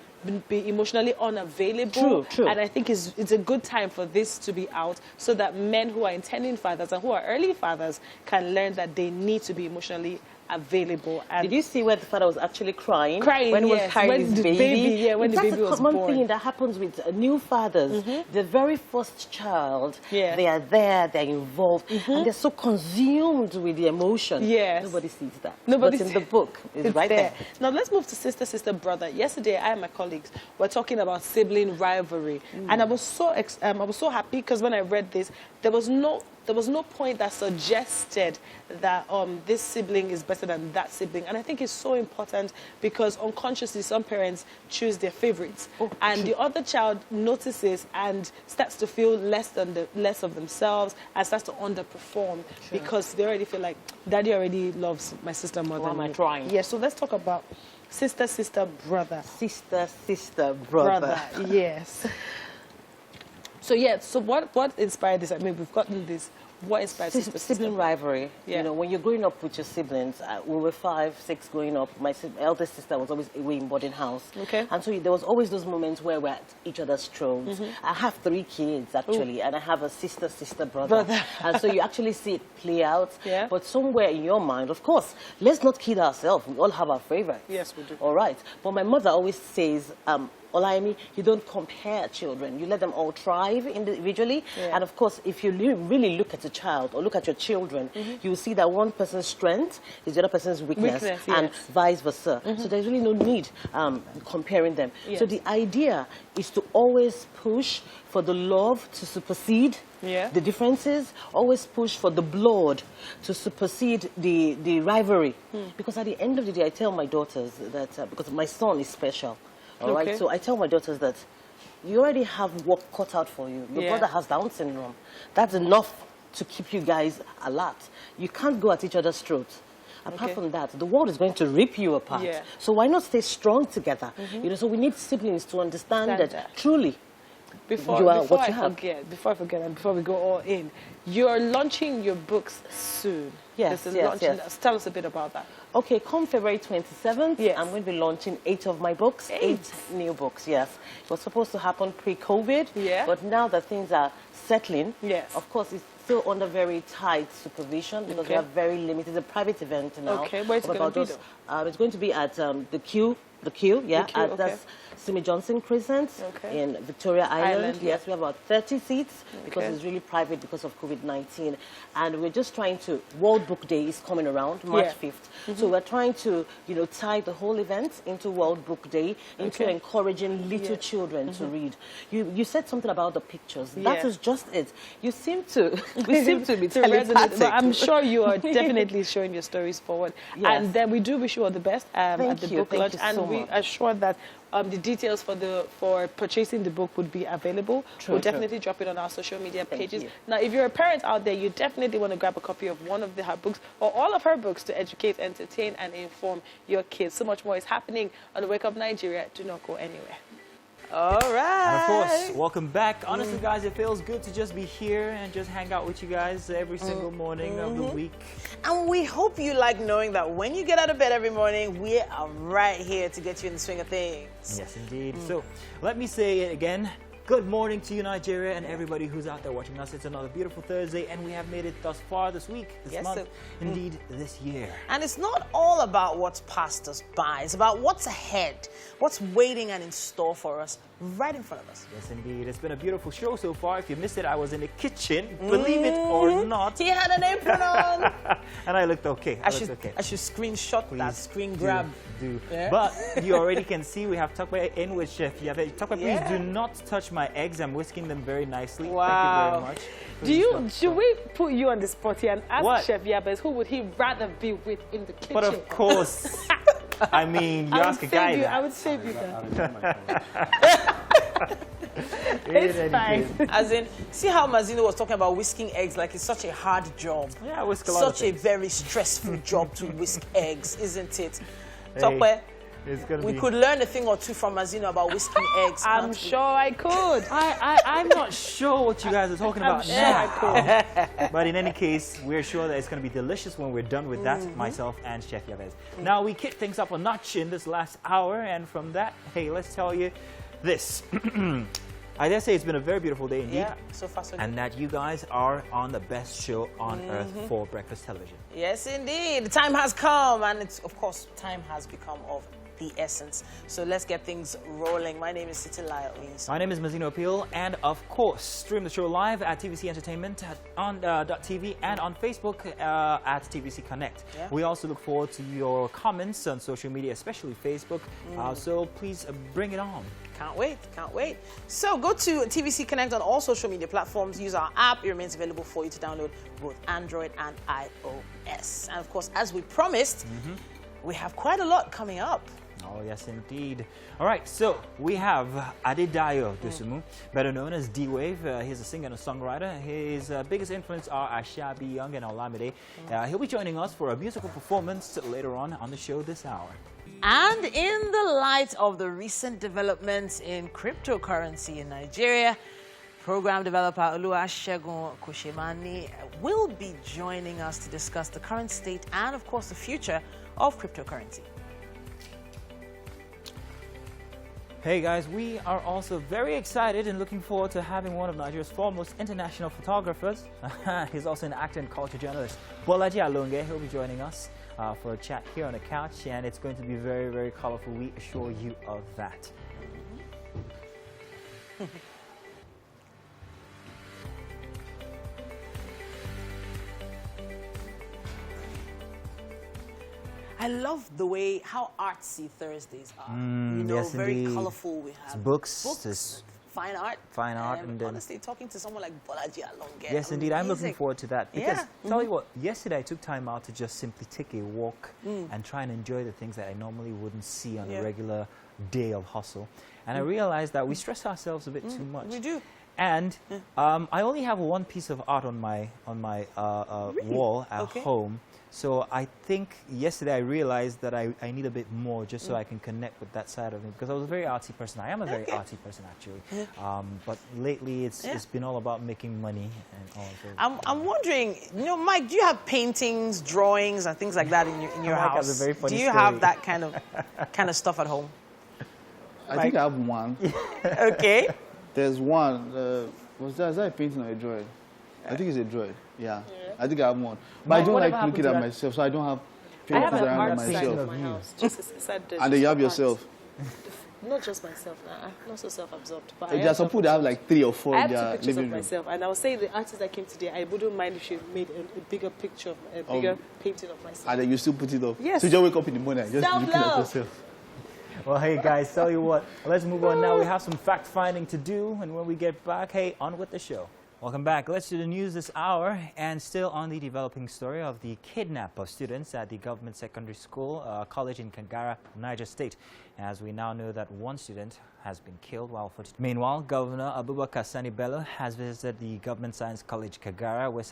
be emotionally unavailable. True. And I think it's a good time for this to be out so that men who are intending fathers and who are early fathers can learn that they need to be emotionally available. And did you see where the father was actually crying? When he was carrying his baby? When the baby was born. That's a common thing that happens with new fathers. The very first child, they are there, they're involved, and they're so consumed with the emotion. Yes. Nobody sees that. Nobody but in the book, it's right there. Now let's move to sister, brother. Yesterday, I and my colleagues were talking about sibling rivalry, and I was so happy because when I read this, there was no there was no point that suggested that this sibling is better than that sibling. And I think it's so important because unconsciously some parents choose their favorites. And the other child notices and starts to feel less of themselves and starts to underperform because they already feel like daddy already loves my sister more than me. Why am I trying? Yeah, so let's talk about sister, brother. Sister, brother. Yes. So so what inspired this? I mean, we've gotten this. What inspired sibling rivalry? Yeah. You know, when you're growing up with your siblings, we were 5, 6 growing up. My eldest sister was always away in boarding house. Okay. And so there was always those moments where we're at each other's throats. I have 3 kids, actually, and I have a sister, brother. And so you actually see it play out. Yeah. But somewhere in your mind, of course, let's not kid ourselves. We all have our favorites. Yes, we do. All right. But my mother always says, Olayemi, you don't compare children. You let them all thrive individually. Yeah. And of course, if you really look at a child or look at your children, you will see that one person's strength is the other person's weakness and vice versa. So there's really no need comparing them. Yes. So the idea is to always push for the love to supersede the differences, always push for the blood to supersede the rivalry. Because at the end of the day, I tell my daughters that, because my son is special, all right? So I tell my daughters that you already have work cut out for you. Your brother has Down syndrome. That's enough to keep you guys alert. You can't go at each other's throats. Apart from that, the world is going to rip you apart. Yeah. So why not stay strong together? You know, so we need siblings to understand that truly Before I forget, and before we go all in, you're launching your books soon. Yes. Tell us a bit about that. Okay, come February 27th, I'm going to be launching 8 of my books, 8 new books, yes. It was supposed to happen pre-COVID, but now that things are settling, of course, it's still under very tight supervision because we have very limited, it's a private event now. Okay, where's it going to be though? It's going to be at the Q, that's Simi Johnson Crescent in Victoria Island. Yes, we have about 30 seats because it's really private because of COVID-19. And we're just trying to, World Book Day is coming around, March 5th. So we're trying to, you know, tie the whole event into World Book Day, into encouraging little children to read. You said something about the pictures. That is just it. You seem to, we seem to be telepathic. But I'm sure you are definitely showing your stories forward. And then we do wish you all the best at the book launch. And we are sure that the details for purchasing the book would be available. We'll definitely drop it on our social media pages. Now, if you're a parent out there, you definitely want to grab a copy of one of her books or all of her books to educate, entertain, and inform your kids. So much more is happening on the Wake Up Nigeria. Do not go anywhere. All right. And of course, welcome back. Honestly, guys, it feels good to just be here and just hang out with you guys every single morning of the week. And we hope you like knowing that when you get out of bed every morning, we are right here to get you in the swing of things. Yes, indeed. So let me say it again. Good morning to you, Nigeria, and everybody who's out there watching us. It's another beautiful Thursday, and we have made it thus far this week, this month, indeed this year. And it's not all about what's passed us by. It's about what's ahead, what's waiting and in store for us right in front of us. Yes, indeed. It's been a beautiful show so far. If you missed it, I was in the kitchen, believe it or not. He had an apron on. And I looked okay. I should screenshot that, screen grab. Yeah. But you already can see we have Tukwe in with Chef Yabez. Tukwe, please do not touch my eggs. I'm whisking them very nicely. Wow. Thank you very much. Should we put you on the spot here and ask Chef Yabez who would he rather be with in the kitchen? But of course. I mean, you ask a guy that. I would save you that. It's fine. As in, see how Mazino was talking about whisking eggs like it's such a hard job. Yeah, I whisk a lot of things. Such a very stressful job to whisk eggs, isn't it? Tokwe, we could learn a thing or two from Mazino about whisking eggs. I'm sure I could. I'm not sure what you guys are talking about now. I could. But in any case, we're sure that it's going to be delicious when we're done with that, myself and Chef Yabez. Now, we kicked things up a notch in this last hour, and from that, hey, let's tell you this. I dare say it's been a very beautiful day indeed. Yeah, so far so good. And that you guys are on the best show on earth for breakfast television. Yes, indeed. The time has come, and it's, of course, time has become of the essence. So let's get things rolling. My name is Sitilaya Oyinsa. My name is Mazino Appeal, and of course, stream the show live at TVC Entertainment on .tv and on Facebook at TVC Connect. Yeah. We also look forward to your comments on social media, especially Facebook. So please bring it on. Can't wait, can't wait. So go to TVC Connect on all social media platforms. Use our app. It remains available for you to download both Android and iOS. And of course, as we promised, we have quite a lot coming up. Oh, yes, indeed. All right, so we have Adedayo Dosumu, better known as D-Wave. He's a singer and a songwriter. His biggest influences are Ashabi Young and Olamide. He'll be joining us for a musical performance later on the show this hour. And in the light of the recent developments in cryptocurrency in Nigeria, program developer Oluwasegun Koshemani will be joining us to discuss the current state and, of course, the future of cryptocurrency. Hey guys, we are also very excited and looking forward to having one of Nigeria's foremost international photographers. He's also an actor and culture journalist, Bolaji Alonge. He'll be joining us for a chat here on the couch, and it's going to be very, very colorful. We assure you of that. I love the way how artsy Thursdays are. You know, yes, very indeed. colorful. We have It's books, fine art. Fine art, and then honestly, talking to someone like Bolaji Alonge. yes, indeed. I'm looking amazing. forward to that because tell you what, yesterday I took time out to just simply take a walk and try and enjoy the things that I normally wouldn't see on a regular day of hustle. And I realized that we stress ourselves a bit too much. We do. And I only have one piece of art on my wall at home. So I think yesterday I realized that I need a bit more just so I can connect with that side of me, because I was a very artsy person. I am a very artsy person actually. But lately it's been all about making money and all of those. I'm wondering, you know, Mike, do you have paintings, drawings, and things like that in your Mike house? has a very funny do you story. have that kind of stuff at home? I think I have one. Okay. There's one. Is that a painting or a drawing? I think it's a drawing. Yeah. I think I have one. But I don't like looking at myself, so I don't have paintings around myself. And then you have yourself. Not just myself. I'm not so self-absorbed. But There are some people that have like 3 or 4 I in have their two pictures of living room. myself, and I was saying the artist that came today, I wouldn't mind if she made a bigger picture, a bigger painting of myself. And then you still put it up. Yes. So you just wake up in the morning and just looking at Self-love. yourself. Well, hey guys, tell you what, let's move on now. We have some fact-finding to do, and when we get back, hey, on with the show. Welcome back. Let's do the news this hour, and still on the developing story of the kidnap of students at the government secondary school college in Kagara, Niger State, as we now know that one student has been killed while footage. Meanwhile, Governor Abubakar Sani Bello has visited the Government Science College Kagara, where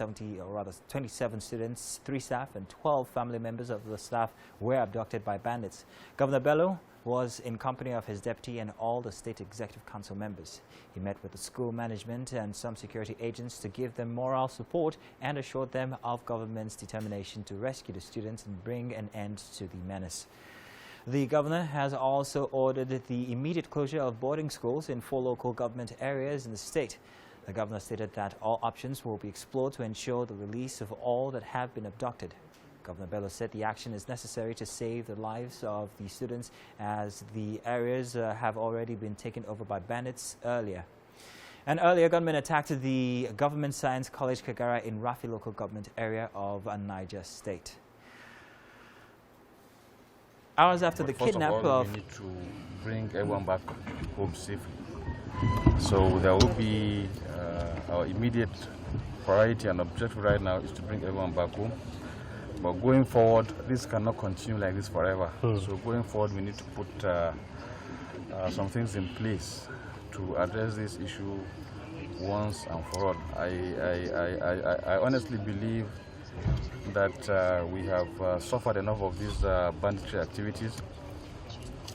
27 students, 3 staff and 12 family members of the staff were abducted by bandits. Governor Bello was in company of his deputy and all the state executive council members. He met with the school management and some security agents to give them moral support and assured them of government's determination to rescue the students and bring an end to the menace. The governor has also ordered the immediate closure of boarding schools in 4 local government areas in the state. The governor stated that all options will be explored to ensure the release of all that have been abducted. Governor Bello said the action is necessary to save the lives of the students, as the areas have already been taken over by bandits earlier. And earlier, gunmen attacked the Government Science College Kagara in Rafi local government area of Niger State. Hours after the kidnap of... we need to bring everyone back home safely. So there will be our immediate priority and objective right now is to bring everyone back home. But going forward, this cannot continue like this forever. So going forward, we need to put some things in place to address this issue once and for all. I honestly believe that we have suffered enough of these banditry activities.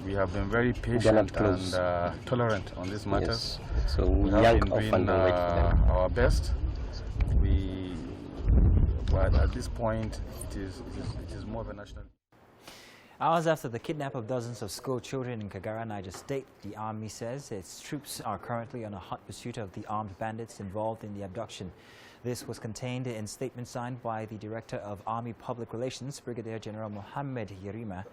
We have been very patient and tolerant on these matters. Yes. So we have been doing our best. But at this point, it is more of a national. Hours after the kidnap of dozens of school children in Kagara, Niger State, the army says its troops are currently on a hot pursuit of the armed bandits involved in the abduction. This was contained in a statement signed by the Director of Army Public Relations, Brigadier General Mohammed Yerima.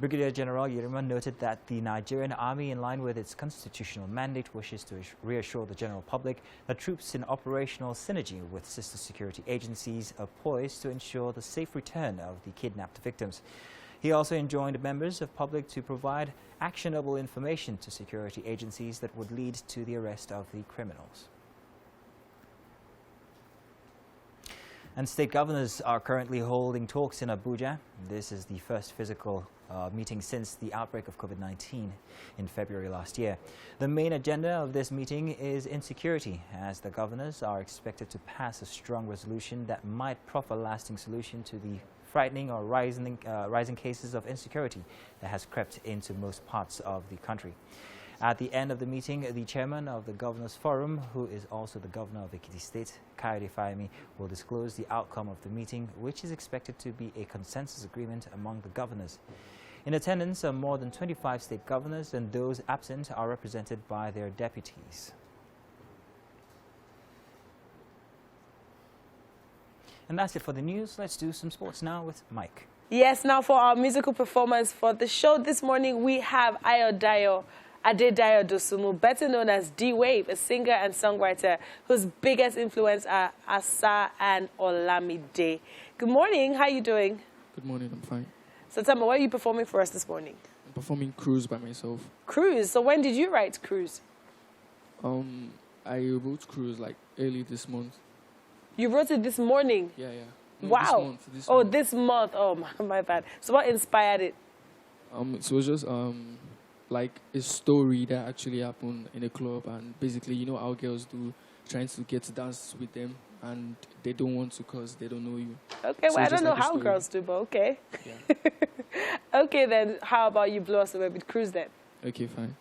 Brigadier General Yerima noted that the Nigerian Army, in line with its constitutional mandate, wishes to reassure the general public that troops in operational synergy with sister security agencies are poised to ensure the safe return of the kidnapped victims. He also enjoined members of public to provide actionable information to security agencies that would lead to the arrest of the criminals. And state governors are currently holding talks in Abuja. This is the first physical meeting since the outbreak of COVID-19 in February last year. The main agenda of this meeting is insecurity, as the governors are expected to pass a strong resolution that might proffer a lasting solution to the frightening or rising cases of insecurity that has crept into most parts of the country. At the end of the meeting, the chairman of the Governors Forum, who is also the governor of Ekiti State, AK-47, will disclose the outcome of the meeting, which is expected to be a consensus agreement among the governors. In attendance are more than 25 state governors, and those absent are represented by their deputies. And that's it for the news. Let's do some sports now with Mike. Yes, now for our musical performance for the show this morning, we have Adedayo Dosumu, better known as D-Wave, a singer and songwriter whose biggest influence are Asa and Olamide. Good morning. How are you doing? Good morning. I'm fine. So tell me, what are you performing for us this morning? I'm performing Cruise by myself. Cruise? So when did you write Cruise? I wrote Cruise like early this month. You wrote it this morning? Yeah. No, wow. This month. This month. Oh, my bad. So what inspired it? It was just like a story that actually happened in a club, and basically, you know how girls do, trying to get to dance with them, and they don't want to because they don't know you. Okay, so well, I don't know like how girls do, but okay. Yeah. Okay, then how about you blow us away with Cruise then? Okay, fine.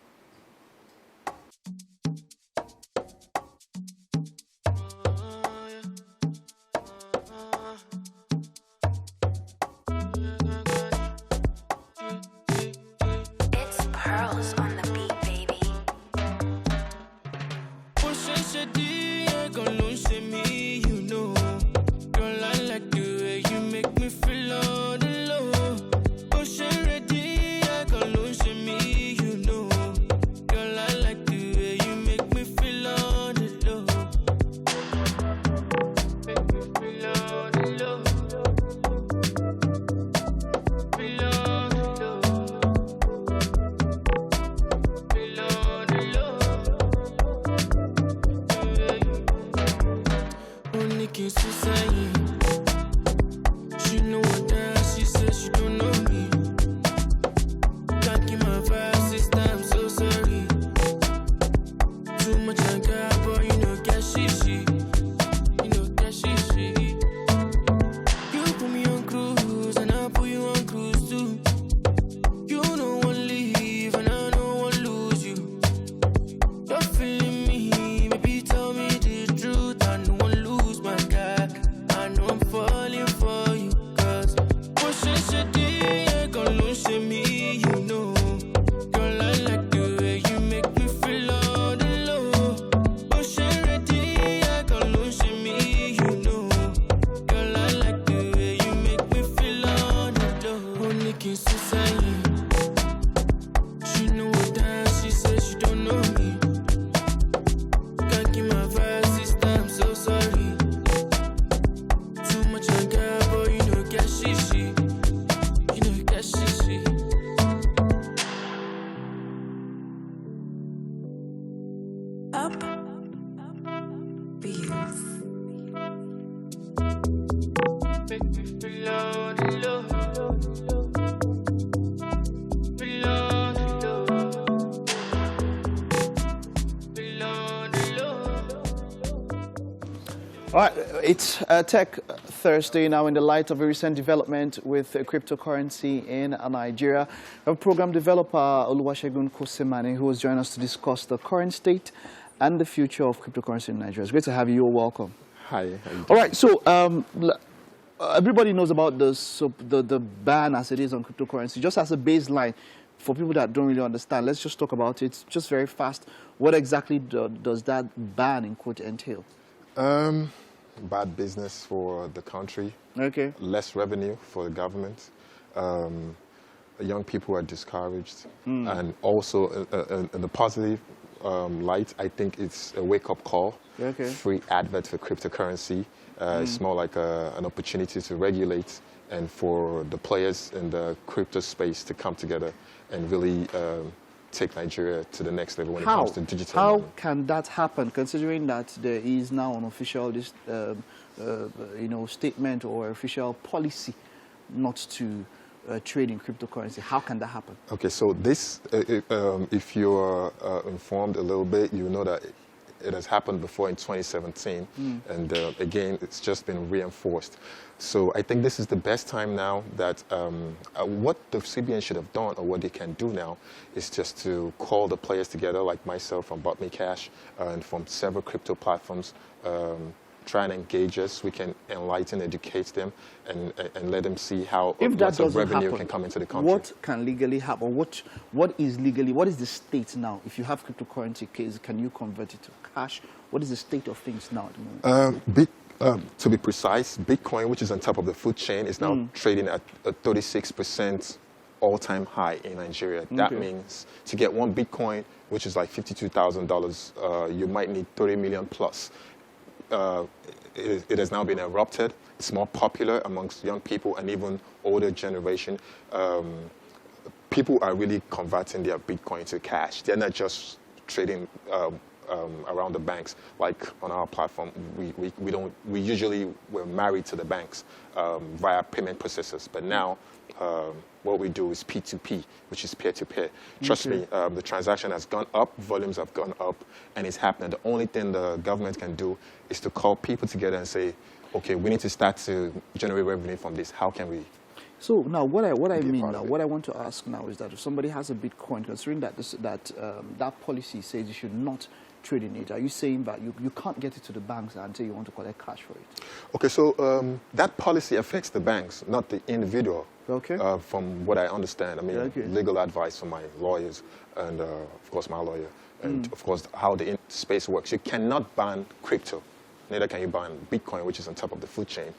All right, it's Tech Thursday now. In the light of a recent development with cryptocurrency in Nigeria, we have program developer Oluwasegun Kosemane, who has joined us to discuss the current state and the future of cryptocurrency in Nigeria. It's great to have you. You're welcome. Hi. How you doing? All right, so everybody knows about the ban as it is on cryptocurrency. Just as a baseline, for people that don't really understand, let's just talk about it just very fast. What exactly does that ban, in quote, entail? Bad business for the country. Okay. Less revenue for the government. Young people are discouraged. And also, in the positive light, I think it's a wake-up call. Okay. Free advert for cryptocurrency. It's more like an opportunity to regulate and for the players in the crypto space to come together and really take Nigeria to the next level when it comes to digital money. How can that happen, considering that there is now an official statement or official policy not to trade in cryptocurrency? How can that happen? Okay, so this, if you're informed a little bit, you know that it has happened before in 2017, and again, it's just been reinforced. So I think this is the best time now that what the CBN should have done, or what they can do now, is just to call the players together, like myself from Bot Me Cash and from several crypto platforms, try and engage us. We can enlighten, educate them, and let them see how lots of revenue can come into the country. What can legally happen? What is the state now? If you have cryptocurrency case, can you convert it to cash? What is the state of things now at the moment? To be precise, Bitcoin, which is on top of the food chain, is now trading at a 36% all-time high in Nigeria. That means to get one Bitcoin, which is like $52,000, you might need 30 million plus. It has now been erupted. It's more popular amongst young people and even older generation. People are really converting their Bitcoin to cash. They're not just trading around the banks. Like on our platform, we're married to the banks via payment processors. But now what we do is P2P, which is peer-to-peer. Trust me, the transaction has gone up, volumes have gone up, and it's happening. The only thing the government can do is to call people together and say, okay, we need to start to generate revenue from this. How can we? So now, what I want to ask now is that if somebody has a Bitcoin, considering that that policy says you should not trade in it, are you saying that you can't get it to the banks until you want to collect cash for it? Okay, so that policy affects the banks, not the individual. Okay. From what I understand, I mean, legal advice from my lawyers and, of course, my lawyer, and of course, how the space works. You cannot ban crypto. Neither can you ban Bitcoin, which is on top of the food chain.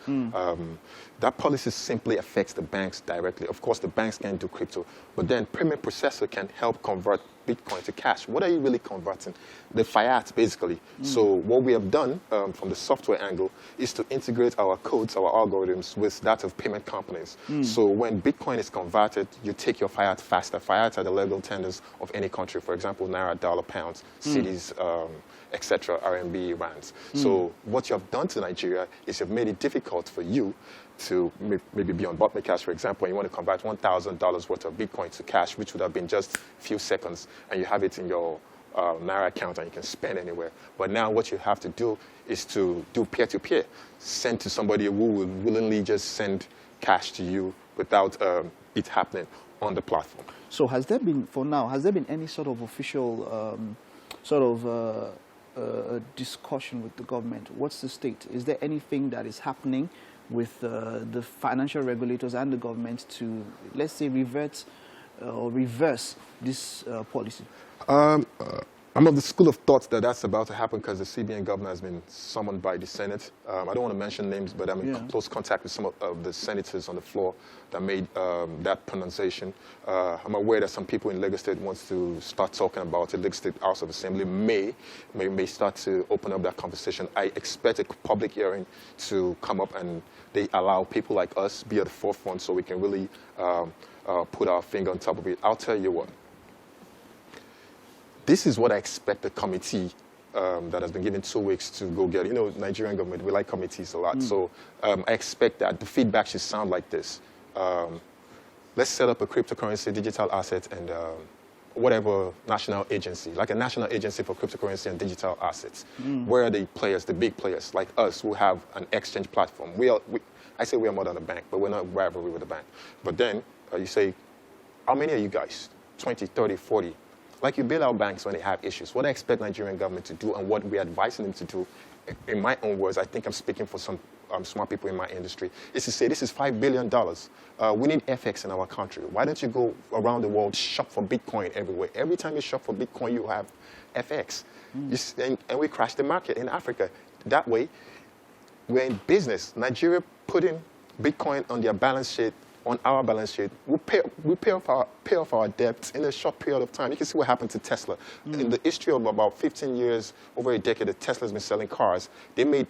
That policy simply affects the banks directly. Of course, the banks can do crypto, but then payment processor can help convert Bitcoin to cash. What are you really converting? The fiat, basically. So what we have done from the software angle is to integrate our codes, our algorithms, with that of payment companies. So when Bitcoin is converted, you take your fiat faster. Fiat are the legal tenders of any country. For example, Naira, dollar, pounds, cities, etc., RMB, rands. So what you have done to Nigeria is you've made it difficult for you to maybe be on Bot Me Cash, for example, and you want to convert $1,000 worth of Bitcoin to cash, which would have been just a few seconds, and you have it in your Naira account and you can spend anywhere. But now what you have to do is to do peer-to-peer, send to somebody who will willingly just send cash to you without it happening on the platform. So has there been any sort of official discussion with the government? What's the state? Is there anything that is happening with the financial regulators and the government to, let's say, revert or reverse this policy? I'm of the school of thought that that's about to happen because the CBN governor has been summoned by the Senate. I don't want to mention names, but I'm in close contact with some of the senators on the floor that made that pronunciation. I'm aware that some people in Lagos State wants to start talking about it. Lagos State House of Assembly may start to open up that conversation. I expect a public hearing to come up and they allow people like us be at the forefront so we can really put our finger on top of it. I'll tell you what. This is what I expect the committee that has been given 2 weeks to go get. You know, Nigerian government, we like committees a lot. So I expect that the feedback should sound like this. Let's set up a cryptocurrency digital asset and whatever national agency, like a national agency for cryptocurrency and digital assets. Where are the players, the big players, like us who have an exchange platform? I say we are more than a bank, but we're not rivalry with a bank. But then you say, how many are you guys? 20, 30, 40. Like you bail out banks when they have issues. What I expect Nigerian government to do and what we're advising them to do, in my own words, I think I'm speaking for some smart people in my industry, is to say this is $5 billion. We need FX in our country. Why don't you go around the world, shop for Bitcoin everywhere? Every time you shop for Bitcoin, you have FX. And we crash the market in Africa. That way, we're in business. Nigeria putting Bitcoin on their balance sheet, on our balance sheet, we pay off our debts in a short period of time. You can see what happened to Tesla. In the history of about 15 years, over a decade, that Tesla's been selling cars. They made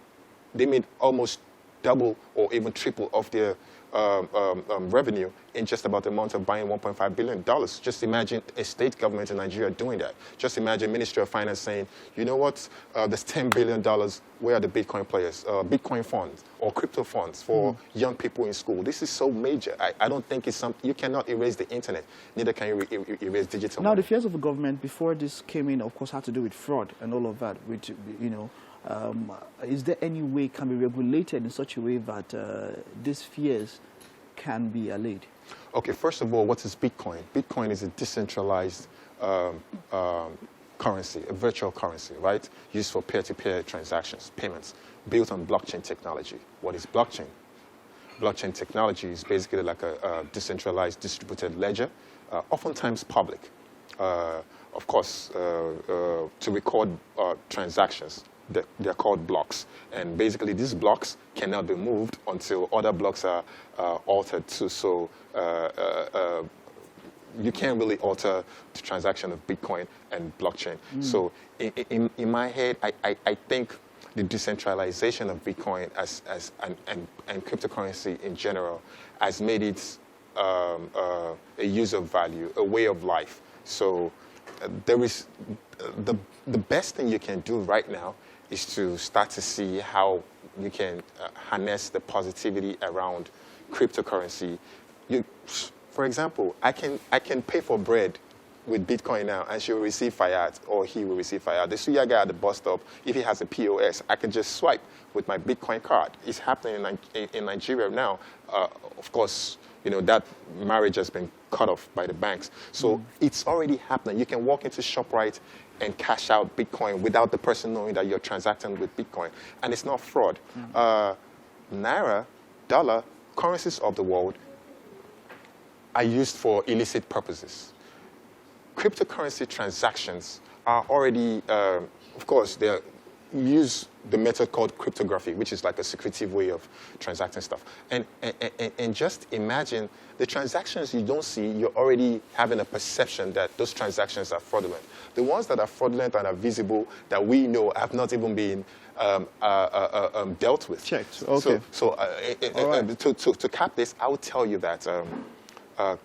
almost double or even triple of their revenue in just about the amount of buying $1.5 billion. Just imagine a state government in Nigeria doing that. Just imagine Ministry of Finance saying, you know what, there's $10 billion, where are the Bitcoin players? Bitcoin funds or crypto funds for young people in school. This is so major. I don't think it's something, you cannot erase the internet, neither can you erase digital money. Now, the fears of the government before this came in, of course, had to do with fraud and all of that, which, you know, is there any way it can be regulated in such a way that these fears can be allayed? Okay, first of all, what is Bitcoin? Bitcoin is a decentralized currency, a virtual currency, right? Used for peer-to-peer transactions, payments, built on blockchain technology. What is blockchain? Blockchain technology is basically like a decentralized distributed ledger, oftentimes public. Of course, to record transactions. They're called blocks. And basically, these blocks cannot be moved until other blocks are altered too. So you can't really alter the transaction of Bitcoin and blockchain. So in my head, I think the decentralization of Bitcoin and cryptocurrency in general has made it a use of value, a way of life. So there is the best thing you can do right now is to start to see how you can harness the positivity around cryptocurrency. For example, I can pay for bread with Bitcoin now, and she will receive fiat, or he will receive fiat. The suya guy at the bus stop, if he has a POS, I can just swipe with my Bitcoin card. It's happening in Nigeria now. Of course, you know, that marriage has been cut off by the banks. So it's already happening. You can walk into ShopRite and cash out Bitcoin without the person knowing that you're transacting with Bitcoin. And it's not fraud. Naira, dollar, currencies of the world are used for illicit purposes. Cryptocurrency transactions are already, of course, they use the method called cryptography, which is like a secretive way of transacting stuff. And just imagine the transactions you don't see, you're already having a perception that those transactions are fraudulent. The ones that are fraudulent and are visible, that we know have not even been dealt with. Checked, okay. So to cap this, I would tell you that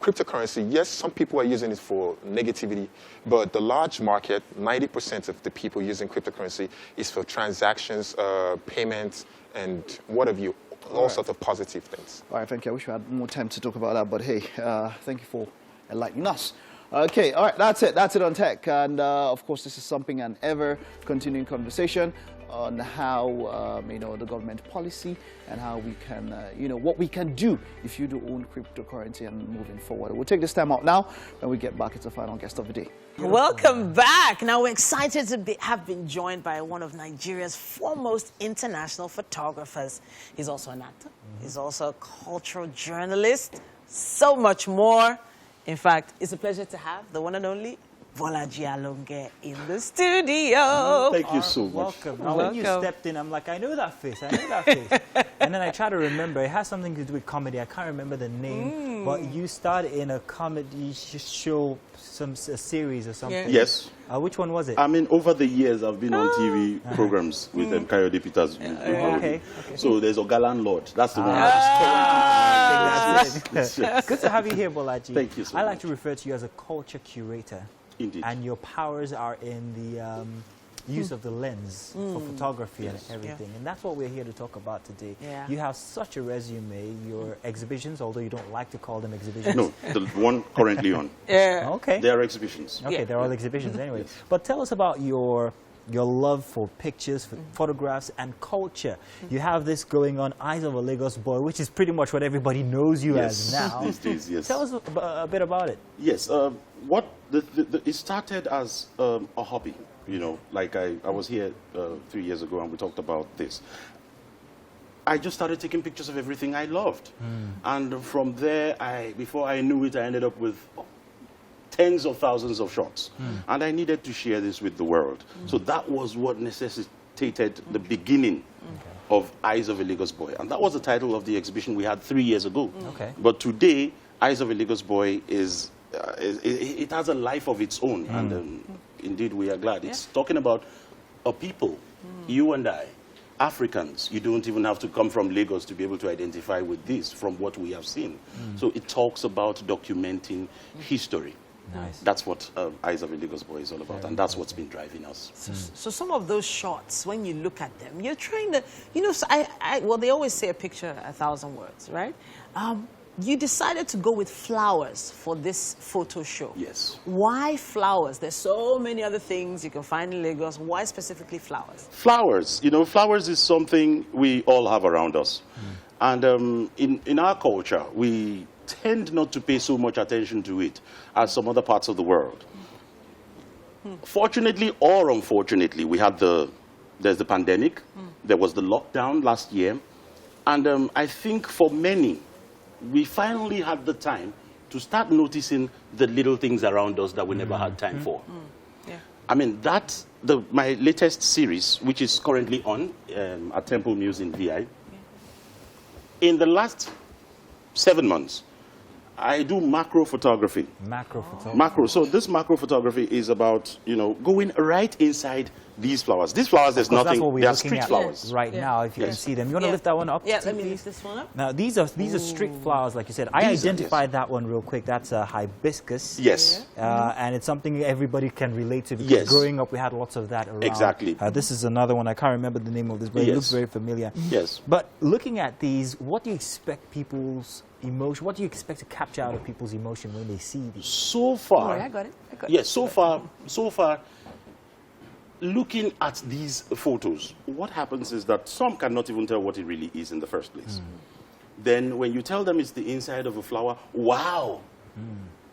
cryptocurrency, yes, some people are using it for negativity, but the large market, 90% of the people using cryptocurrency is for transactions, payments, and what have you, all sorts of positive things. All right, thank you. I wish we had more time to talk about that, but hey, thank you for enlightening us. Okay, all right, that's it on tech. And of course, this is something an ever continuing conversation on how, you know, the government policy and how we can, you know, what we can do if you do own cryptocurrency and moving forward. We'll take this time out now. When we get back, it's the final guest of the day. Welcome back. Now, we're excited to have been joined by one of Nigeria's foremost international photographers. He's also an actor. He's also a cultural journalist. So much more. In fact, it's a pleasure to have the one and only Bolaji Alonge in the studio. Thank you so much. Welcome. Now, when you stepped in, I'm like, I know that face. I know that face. And then I try to remember. It has something to do with comedy. I can't remember the name. But you started in a comedy show, a series or something. Yes. Which one was it? I mean, over the years, I've been on TV programs with Kayode Peters. Okay. So there's Oga Landlord. That's the one. That's it. Good to have you here, Bolaji. Thank you so much. I like to refer to you as a culture curator. Indeed. And your powers are in the use of the lens for photography and everything. And that's what we're here to talk about today. You have such a resume. Your exhibitions, although you don't like to call them exhibitions. No, the one currently on. Okay. They are exhibitions. Okay, they're all exhibitions anyway. But tell us about your love for pictures, for photographs, and culture. You have this going on, Eyes of a Lagos Boy, which is pretty much what everybody knows you as now. These days, yes. Tell us a bit about it. Yes. It started as a hobby. You know, like I was here 3 years ago and we talked about this. I just started taking pictures of everything I loved. And from there, before I knew it, I ended up with tens of thousands of shots. And I needed to share this with the world. So that was what necessitated the beginning of Eyes of a Lagos Boy. And that was the title of the exhibition we had 3 years ago. But today, Eyes of a Lagos Boy it has a life of its own. And indeed, we are glad. It's talking about a people, you and I, Africans, you don't even have to come from Lagos to be able to identify with this from what we have seen. So it talks about documenting history. Nice. That's what Eyes of a Lagos Boy is all about, and that's what's been driving us. So some of those shots, when you look at them, you're trying to, you know, well, they always say a picture 1,000 words, right? You decided to go with flowers for this photo show. Yes. Why flowers? There's so many other things you can find in Lagos. Why specifically flowers? Flowers, you know, flowers is something we all have around us. And in our culture, we tend not to pay so much attention to it as some other parts of the world. Fortunately or unfortunately, we had there's the pandemic, there was the lockdown last year, and I think for many, we finally had the time to start noticing the little things around us that we never had time for. Yeah. I mean, that's my latest series, which is currently on at Temple Muse in VI. In the last 7 months, I do macro photography. Macro photography. Macro. So this macro photography is about, you know, going right inside these flowers. These flowers, there's nothing. That's what we're they are looking street at flowers. right now, if you can see them. You want to lift that one up? Yeah, let me lift this one up. Now, these are street flowers, like you said. I identified that one real quick. That's a hibiscus. Yes. And it's something everybody can relate to because growing up, we had lots of that around. Exactly. This is another one. I can't remember the name of this, but it looks very familiar. Yes. But looking at these, what do you expect people's emotion, what do you expect to capture out of people's emotion when they see these? So far. Oh, I got it. Yes, so far, looking at these photos, what happens is that some cannot even tell what it really is in the first place. Then when you tell them it's the inside of a flower, wow!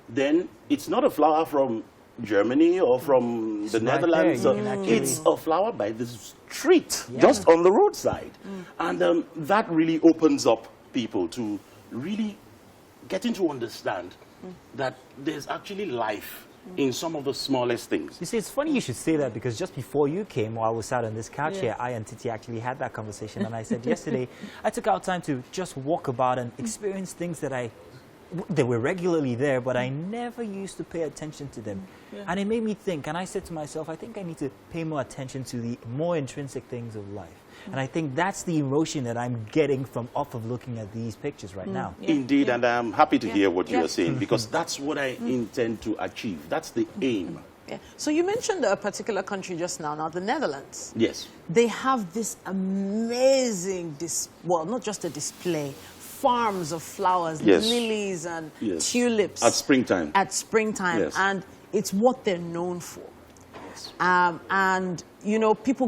Then it's not a flower from Germany or from the Netherlands. It's a flower by the street, just on the roadside. And that really opens up people to really getting to understand that there's actually life in some of the smallest things. You see, it's funny you should say that because just before you came, while I was sat on this couch here, I and Titi actually had that conversation. And I said yesterday, I took out time to just walk about and experience things that they were regularly there, but I never used to pay attention to them. And it made me think, and I said to myself, I think I need to pay more attention to the more intrinsic things of life. And I think that's the emotion that I'm getting from off of looking at these pictures right now. Indeed, and I'm happy to hear what you are saying because that's what I intend to achieve. That's the aim. Yeah. So you mentioned a particular country just now, the Netherlands. Yes. They have this amazing, well, not just a display, farms of flowers, lilies and tulips. At springtime. At springtime. And it's what they're known for. And, you know, people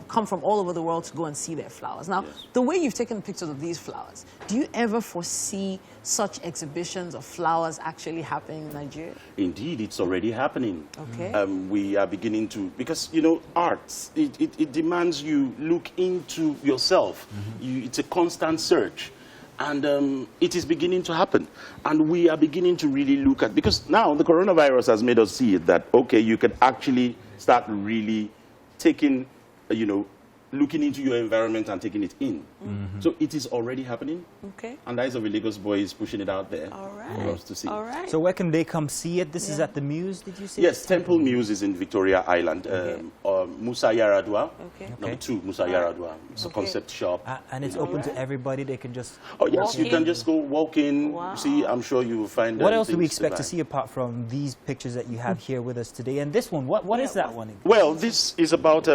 come from all over the world to go and see their flowers. Now, the way you've taken pictures of these flowers, do you ever foresee such exhibitions of flowers actually happening in Nigeria? Indeed, it's already happening. Okay. We are beginning to, because, you know, arts, it demands you look into yourself. It's a constant search. And it is beginning to happen. And we are beginning to really look at, because now the coronavirus has made us see that, okay, you can actually start really taking, you know, looking into your environment and taking it in. So it is already happening. Okay. And Eyes of a Lagos Boy is pushing it out there for us to see. All right. So where can they come see it? This is at the Muse, did you say? Yes, Temple Muse is in Victoria Island. Musa Yaradua, number 2, Musa Yaradua. It's a concept shop. And it's open to everybody. They can just yes, you can just go walk in, see, I'm sure you will find what else do we expect to see apart from these pictures that you have here with us today? And this one, what is that one? Well, this is about,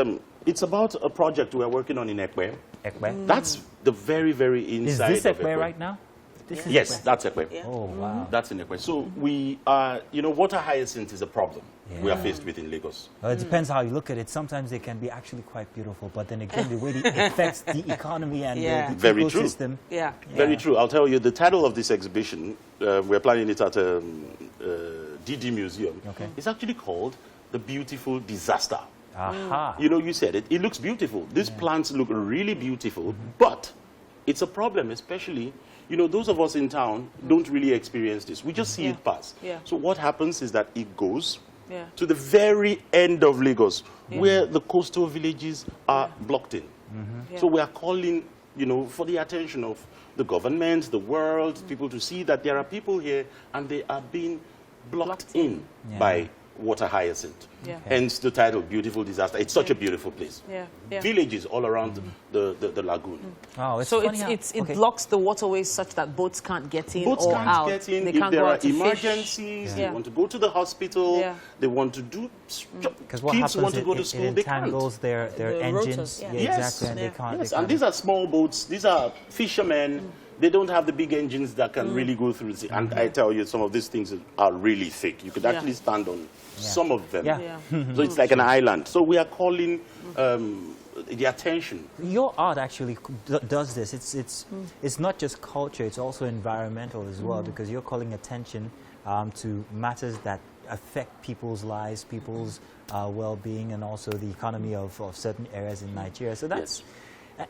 it's about a project we're working on in Ekwe. Ekwe? That's the very, very inside Is this of Ekwe right now? This is yes, that's Ekwe. Oh, wow. That's in Ekwe. So we are, you know, water hyacinth is a problem we are faced with in Lagos. Well, it depends how you look at it. Sometimes they can be actually quite beautiful, but then again, the way it affects the economy and the very ecosystem. True. Very true. I'll tell you, the title of this exhibition, we're planning it at DD Museum. It's actually called The Beautiful Disaster. You know, you said it. It looks beautiful. These plants look really beautiful, but it's a problem, especially, you know, those of us in town don't really experience this. We just see it pass. So what happens is that it goes to the very end of Lagos, where the coastal villages are blocked in. So we are calling, you know, for the attention of the government, the world, people to see that there are people here and they are being blocked in by water hyacinth. Yeah. Hence the title, Beautiful Disaster. It's such a beautiful place. Yeah. Yeah. Villages all around the lagoon. Oh, it's So funny it blocks the waterways such that boats can't get in Boats or can't out. get in. They If can't there go are out to fish. emergencies, they want to go to the hospital, they want to do... Because what Kids happens, want to go to school, it they can't. entangles their The engines. rotors, yeah. Yeah, Yes. exactly, and they can't. Yes, they and can't. these are small boats. These are fishermen. They don't have the big engines that can really go through the sea. And I tell you, some of these things are really thick. You could actually stand on some of them. Yeah. So it's like an island. So we are calling the attention. Your art actually does this. It's not just culture, it's also environmental as well, because you're calling attention to matters that affect people's lives, people's well-being, and also the economy of certain areas in Nigeria. So that's,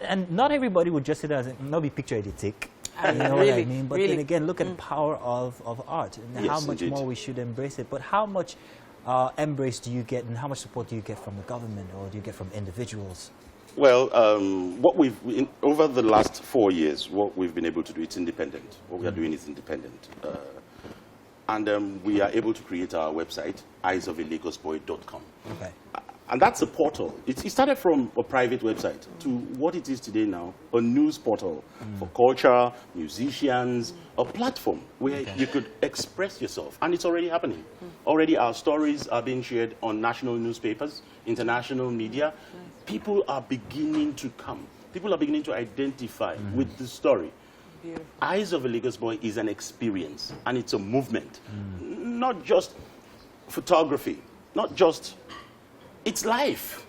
and not everybody would just sit there and not be picture editing. You know what I mean? But then again, look at the power of art and how much more we should embrace it. But how much embrace do you get, and how much support do you get from the government, or do you get from individuals? Well, over the last 4 years, what we've been able to do, it's independent. What we are doing is independent. And we are able to create our website, eyesofalagosboy.com. Okay. And that's a portal. It started from a private website to what it is today now, a news portal for culture, musicians, a platform where you could express yourself. And it's already happening. Already our stories are being shared on national newspapers, international media. People are beginning to come. People are beginning to identify with the story. Beautiful. Eyes of a Lagos Boy is an experience, and it's a movement. Not just photography, not just... It's life.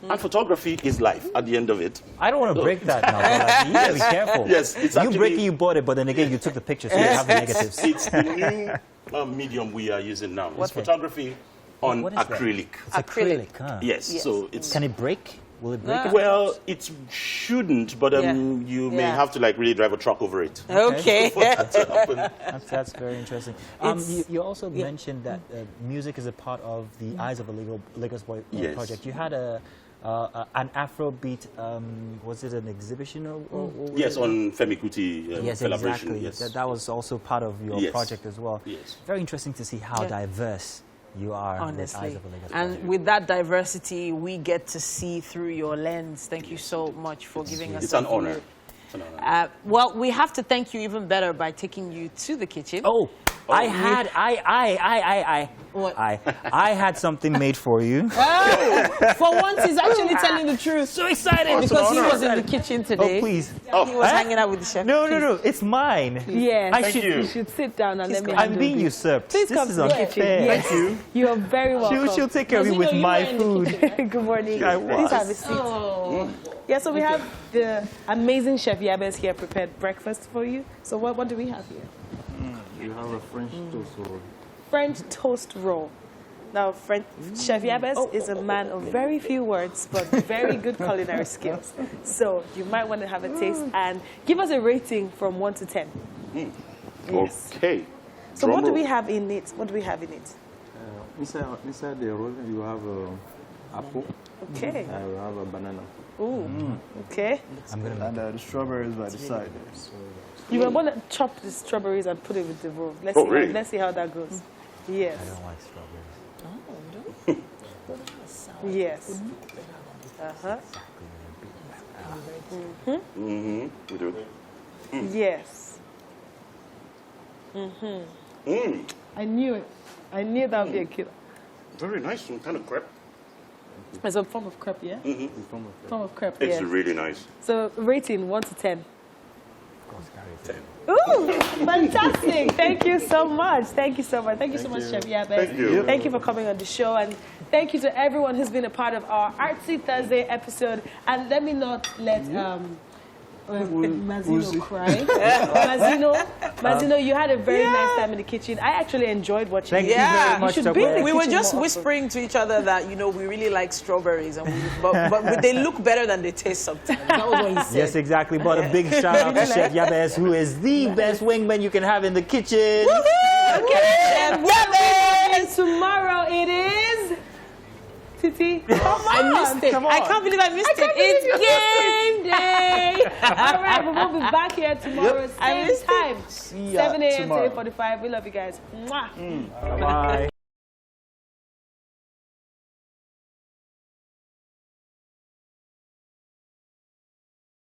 And photography is life at the end of it. I don't want to break that now, but like, you gotta be careful. Yes, it's you break it, you bought it, but then again, you took the picture, so you have the negatives. It's the new medium we are using now. It's photography on acrylic. It's acrylic, huh? Yes, so it's... Can it break? Will it break? Well, it shouldn't, but you may have to like really drive a truck over it. Okay. That's very interesting. You also mentioned that music is a part of the Eyes of a Lagos Boy project. You had an Afrobeat, was it an exhibition? Or yes, on Femi Kuti celebration. Exactly. Yes, that was also part of your project as well. Yes. Very interesting to see how diverse you are. Honestly. And with that diversity, we get to see through your lens. Thank you so much for giving us. It's an honor. Well, we have to thank you even better by taking you to the kitchen. I had something made for you. For once, he's actually telling the truth. So excited because he was in the kitchen today. Oh, please. He was hanging out with the chef. No, it's mine. Yes. You should sit down and let me. I'm being usurped. Please come to the kitchen. Yes. Thank you. You are very welcome. She'll take care of you with my food. Good morning. Please have a seat. Yeah, so we have the amazing Chef Yabez here prepared breakfast for you. So what do we have here? You have a French toast roll. French toast roll. Now, Chef Yabez is a man of very few words, but very good culinary skills. So you might want to have a taste and give us a rating from 1 to 10. Yes. Okay. So what do we have in it? What do we have in it? Inside the roll, you have apple. Okay. You have a banana. Ooh. Okay. And the strawberries by the side. You will want to chop the strawberries and put it with the roll. Let's see how that goes. Yes. I don't like strawberries. Yes. Yes. I knew it. I knew that would be a killer. Very nice. Some kind of crepe. It's a form of crepe, yeah? Form of crepe, It's really nice. So rating 1 to 10. 10. Ooh, fantastic. Thank you so much. Thank you so much. Thank you so much, Chef Yabez. Thank you. Thank you for coming on the show. And thank you to everyone who's been a part of our Artsy Thursday episode. And let me not let Mazino cry. Mazino, you had a very nice time in the kitchen. I actually enjoyed watching you. Thank you very much. You should be in the We were kitchen just more whispering to each other that, we really like strawberries, and but they look better than they taste sometimes. That was what he said. Yes, exactly. But a big shout out to Chef Yabez, who is the best wingman you can have in the kitchen. Okay, Chef Yabez! And tomorrow it is... Titi, come on. I missed it. I can't believe I missed it. It's game day. All right, but we'll be back here tomorrow, same time, 7 a.m. to 8:45. We love you guys. Mwah. Bye-bye.